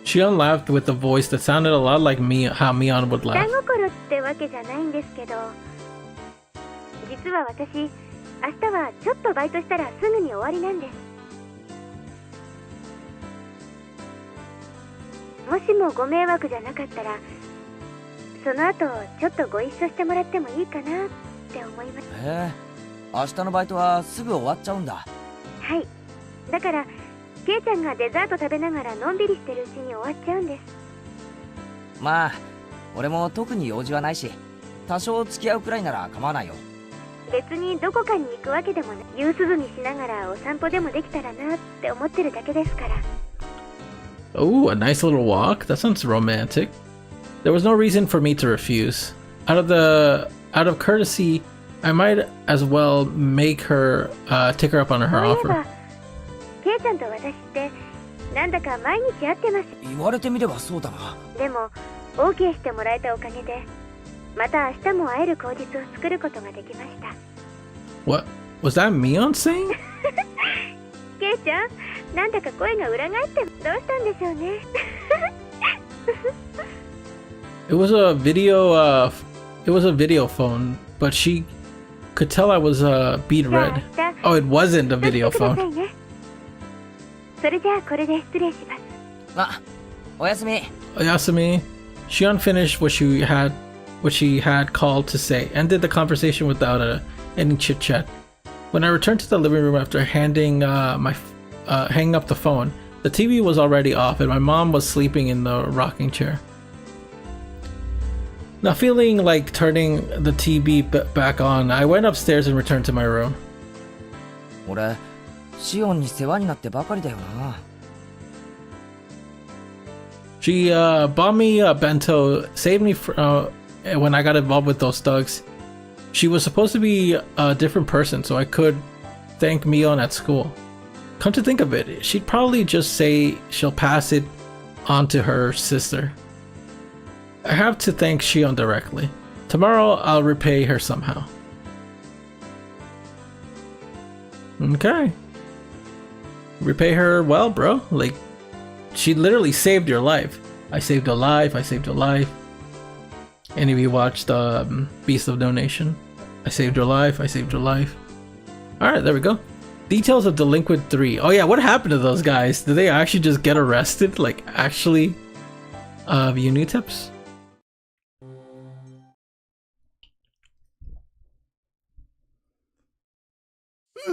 Shion laughed with a voice that sounded a lot like how Mion would 下 laugh. 心ってわけじゃないんですけど、実は私、明日はちょっとバイトしたらすぐに終わりなんです。もしもご迷惑じゃなかったら、その後ちょっとご一緒してもらってもいいかなって思います。へえ、明日のバイトはすぐ終わっちゃうんだ。はい。だから、ケイちゃんがデザート食べながらのんびりしてるうちに終わっちゃうんです。まあ、俺も特に用事はないし、多少付き合うくらいなら構わないよ。別にどこかに行くわけでもない。夕涼みしながらお散歩でもできたらなって思ってるだけですから。 Oh, a nice little walk? That sounds romantic. There was no reason for me to refuse. Out of courtesy, I might as well make her take her up on her そういえ offer. ばケイちゃんと私ってなんだか毎日会ってます。言われてみればそうだな。でも OK してもらえたおかげでまた明日も会える口実を作ることができました。 What? Was that Mion saying? ケイちゃん、なんだか声が裏返ってどうしたんでしょうね。It was a video phone, but she could tell I was bead red. Oh, it wasn't a video くださ phone. いね。それじゃあこれで失礼します。あ、おやすみ。 Yasumi, Shion finished what she had called to say, ended the conversation without any chit chat. When I returned to the living room after hanging up the phone, the TV was already off and my mom was sleeping in the rocking chair. Not feeling like turning the TV back on, I went upstairs and returned to my room. 俺、シオンに世話になってばかりだよな。She bought me a bento, saved me when I got involved with those thugs. She was supposed to be a different person, so I could thank Mion at school. Come to think of it, she'd probably just say she'll pass it on to her sister. I have to thank Shion directly. Tomorrow I'll repay her somehow. Okay. Repay her well, bro. Like, she literally saved your life. I saved a life, I saved a life. Any of you watched Beast of No Nation? I saved your life, I saved your life. Alright, there we go. Details of Delinquent 3. Oh yeah, what happened to those guys? Did they actually just get arrested? Like, actually view new tips?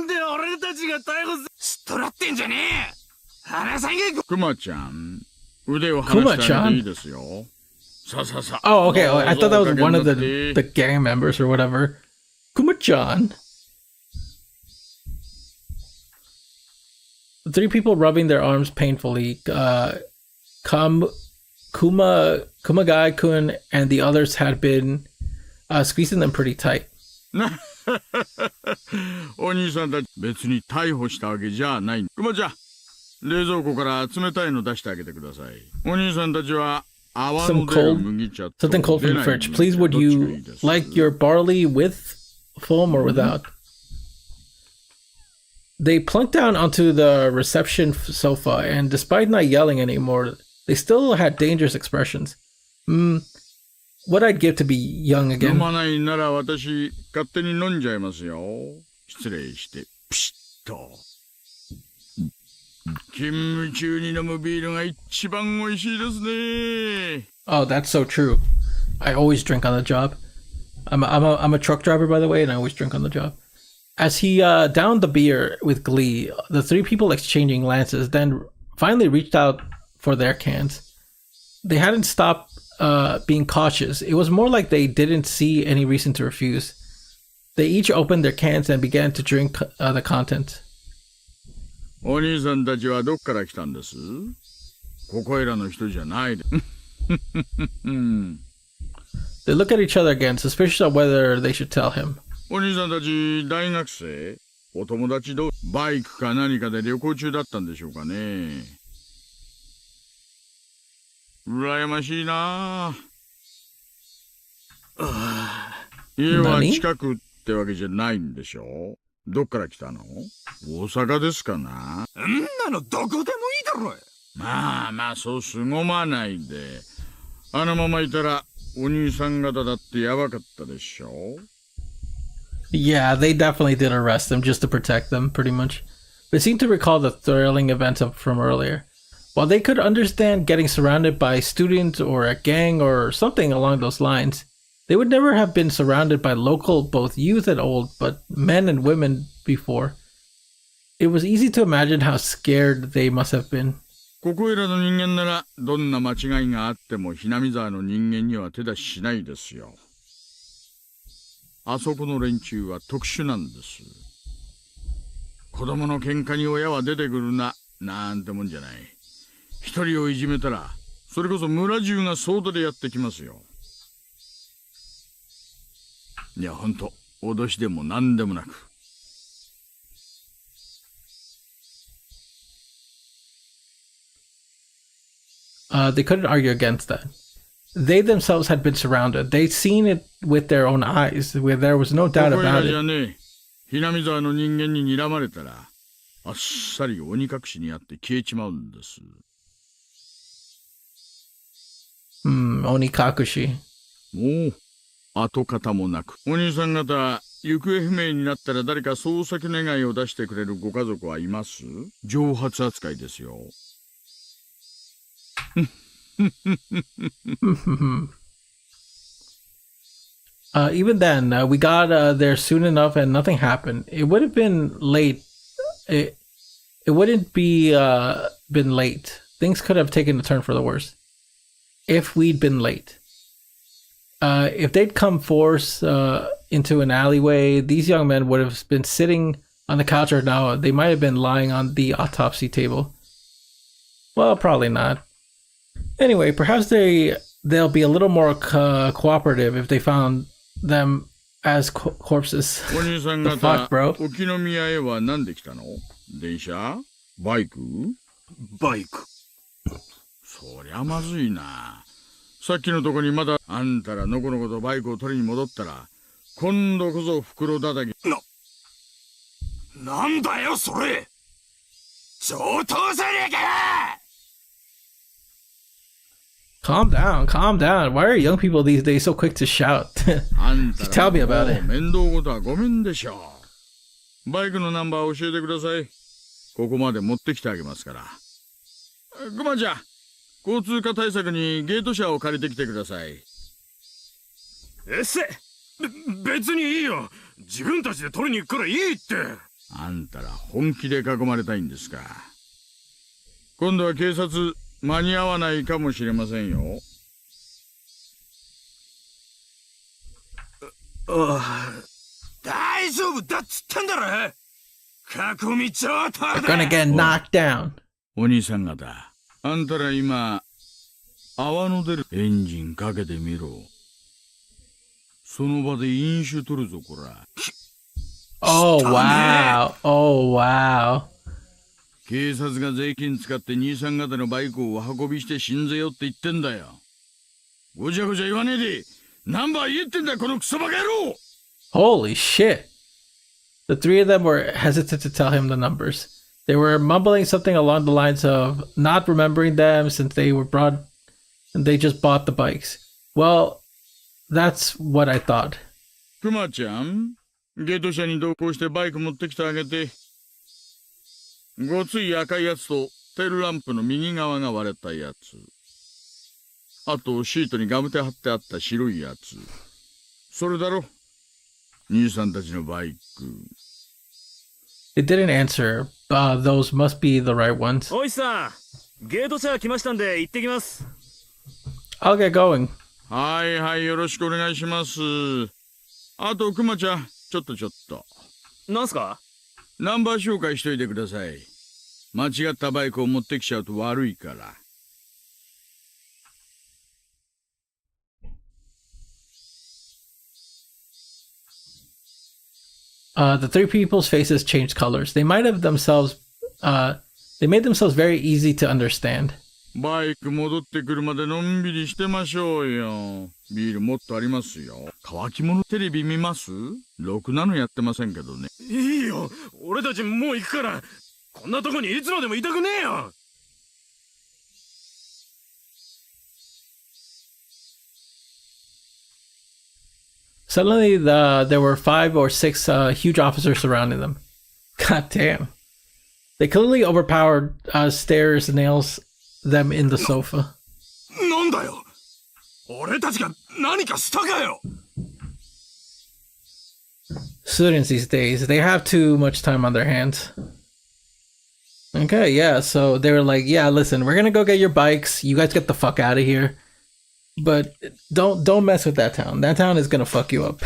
で俺たちが逮捕すっとらってんじゃねえ。話さんげ。クマちゃん、腕を離してあげていいですよ。さあさあさあ。Oh, okay. I thought that was one of the gang members or whatever. Kuma-chan. The three people rubbing their arms painfully. Kumagai-kun and the others had been squeezing them pretty tight. お兄さんたち別に逮捕したわけじゃない。クマちゃん、冷蔵庫から冷たいの出してあげてください。お兄さんたちは泡の出る麦茶と Something cold from the fridge. Please, would you like your barley with foam or without? They plunked down onto the reception sofa, and despite not yelling anymore, they still had dangerous expressions. What I'd give to be young 飲 again. まないなら私勝手に飲んじゃいますよ。失礼してピシッと。勤務中に飲むビールが一番美味しいですね。 Oh, that's so true. I always drink on the job. I'm a truck driver, by the way, and I always drink on the job. As he downed the beer with glee, the three people exchanging glances then finally reached out for their cans. They hadn't stopped being cautious. It was more like they didn't see any reason to refuse. They each opened their cans and began to drink the content. お兄さんたちはどっから来たんです？ここいらの人じゃないで。They look at each other again, suspicious of whether they should tell him. お兄さんたち大学生？お友達とバイクか何かで旅行中だったんでしょうかね。羨ましいな。家は近くってわけじゃないんでしょ？どっから来たの？大阪ですかな？んなのどこでもいいだろ。まあまあそうすごまないで。あのままいたらお兄さん方だってやばかったでしょ？ Yeah, they definitely did arrest them just to protect them, pretty much. They seemed to recall the thrilling events from earlier. While they could understand getting surrounded by students or a gang or something along those lines, they would never have been surrounded by local, both youth and old, but men and women before. It was easy to imagine how scared they must have been. ここいらの人間ならどんな間違いがあってもひなみ沢の人間には手出ししないですよ。あそこの連中は特殊なんです。子供の喧嘩に親は出てくるな、なんてもんじゃない。一人をいじめたら、それこそ村中が総出でやってきますよ。いや、ほんと、脅しでも何でもなく。They couldn't argue against that. They themselves had been surrounded. They'd seen it with their own eyes, where there was no doubt ここいら about じゃ it. ねえ。ひなみ沢の人間に睨まれたら、あっさり鬼隠しにあって消えちまうんです。Onikakushi. もう、跡形もなく。お兄さん方、行方不明になったら誰か捜索願いを出してくれるご家族はいます？蒸発扱いですよ。Even then, we got there soon enough and nothing happened. It would have been late. It wouldn't be been late. Things could have taken a turn for the worse if we'd been late. If they'd come force into an alleyway, these young men would have been sitting on the couch right now. They might have been lying on the autopsy table. Well, probably not. Anyway, perhaps they'll be a little more cooperative if they found them as corpses. お兄さん The 方 fuck, bro? 沖宮へは何で来たの？電車？バイク？バイク。そりゃまずいな。さっきのとこにまだあんたらのこのことバイクを取りに戻ったら、今度こそ袋叩き。なんだよそれ。上等じゃねえかよ。Calm down, calm down. Why are young people these days so quick to shout? あんた Just tell me ら about も it. う面倒事はごめんでしょう。バイクのナンバー教えてください。ここまで持ってきてあげますから。くまちゃん、交通課対策にゲート車を借りてきてください。別にいいよ。自分たちで取りに行くからいいって。あんたら本気で囲まれたいんですか。今度は警察間に合わないかもしれませんよ。大丈夫だっつってんだろ。囲みちょうと We're gonna get knocked down. お兄さん方、あんたら今泡の出るエンジンかけてみろ。その場で飲酒取るぞこら。 Oh wow. Oh wow. 警察が税金使って兄さん方のバイクを運びして死んぜよって言ってんだよ。ごちゃごちゃ言わねえで、ナンバー言えってんだこのクソバカ野郎。 Holy shit. The three of them were hesitant to tell him the numbers. They were mumbling something along the lines of not remembering them since they were brought and they just bought the bikes. Well, that's what I thought. くまちゃん、ゲート車に同行してバイク持ってきてあげて。ごつい赤いやつとテールランプの右側が割れたやつ。あとシートにガムテ貼ってあった白いやつ。それだろ、兄さんたちのバイク。It didn't answer. Those must be the right ones. おいさん、ゲート車来ましたんで行ってきます。 I'll get going. はいはい、よろしくお願いします。あとくまちゃん、ちょっと。なんすか？ナンバー紹介しといてください。間違ったバイクを持ってきちゃうと悪いから。The three people's faces changed colors. They might have themselves, they made themselves very easy to understand. バイク戻ってくるまでのんびりしてましょうよ。ビールもっとありますよ。乾き物テレビ見ます？ろくなのやってませんけどね。いいよ、俺たちもう行くから。こんなとこにいつまでもいたくねえよ。Suddenly, there were 5 or 6 huge officers surrounding them. God damn. They clearly overpowered Stairs nails them in the sofa. なんだよ。俺たちが何かしたかよ。Students these days, they have too much time on their hands. Okay, yeah, so they were like, yeah, listen, we're gonna go get your bikes. You guys get the fuck out of here. But don't mess with that town. That town is gonna fuck you up.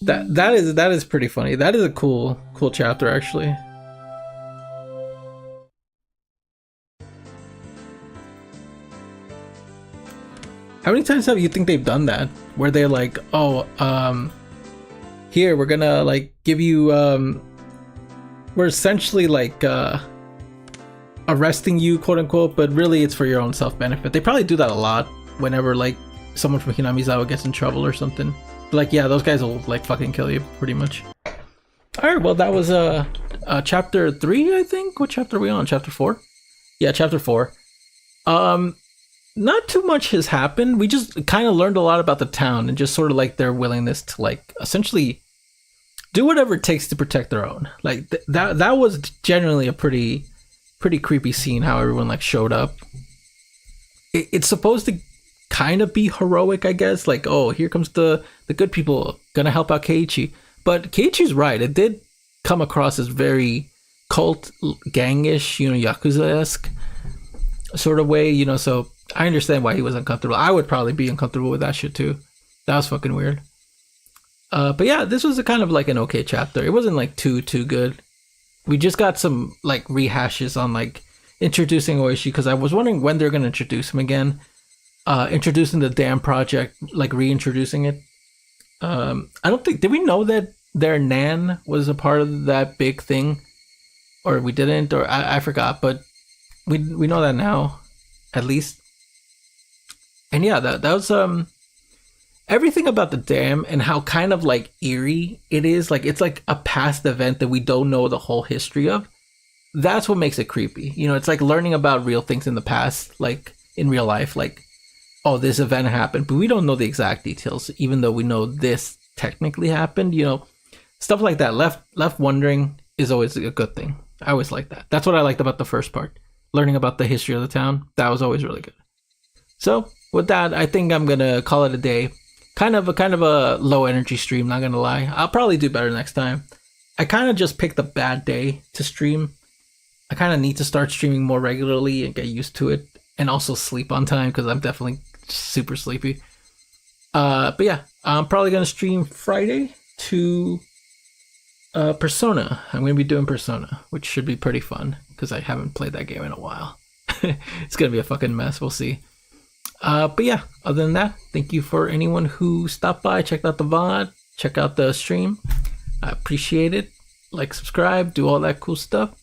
that is pretty funny. That is a cool chapter actually. How many times have you think they've done that? Where they're like, oh, here we're gonna like give you we're essentially like arresting you, quote unquote, but really it's for your own self-benefit. They probably do that a lot whenever like someone from Hinamizawa gets in trouble or something. Like, yeah, those guys will like fucking kill you pretty much. Alright, well that was chapter 3, I think. What chapter are we on? Chapter 4? Yeah, chapter 4. Not too much has happened. We just kind of learned a lot about the town and just sort of like their willingness to like essentially do whatever it takes to protect their own. Like that was generally a pretty creepy scene, how everyone like showed up. It's supposed to kind of be heroic, I guess. Like, oh, here comes the good people gonna help out Keiichi. But Keiichi's right. It did come across as very cult gangish, you know, Yakuza-esque sort of way, you know, so I understand why he was uncomfortable. I would probably be uncomfortable with that shit too. That was fucking weird. But yeah, this was a kind of like an okay chapter. It wasn't like too good. We just got some like rehashes on like introducing Oishi, because I was wondering when they're gonna introduce him again. Introducing the damn project, like reintroducing it. I don't think, did we know that their Nan was a part of that big thing? Or we didn't, or I forgot, but we know that now, at least. And yeah, that was everything about the dam and how kind of like eerie it is. Like it's like a past event that we don't know the whole history of. That's what makes it creepy. You know, it's like learning about real things in the past, like in real life, like, oh, this event happened, but we don't know the exact details, even though we know this technically happened. You know, stuff like that left wondering is always a good thing. I always like that. That's what I liked about the first part. Learning about the history of the town. That was always really good. So with that, I think I'm gonna call it a day. Kind of a low energy stream, not gonna lie. I'll probably do better next time. I kind of just picked a bad day to stream. I kind of need to start streaming more regularly and get used to it, and also sleep on time because I'm definitely super sleepy. But yeah, I'm probably gonna stream Friday to Persona. I'm gonna be doing Persona, which should be pretty fun because I haven't played that game in a while. It's gonna be a fucking mess. We'll see. But yeah, other than that, thank you for anyone who stopped by, checked out the VOD, check out the stream. I appreciate it. Like, subscribe, do all that cool stuff.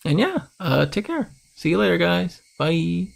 And yeah, take care. See you later, guys. Bye.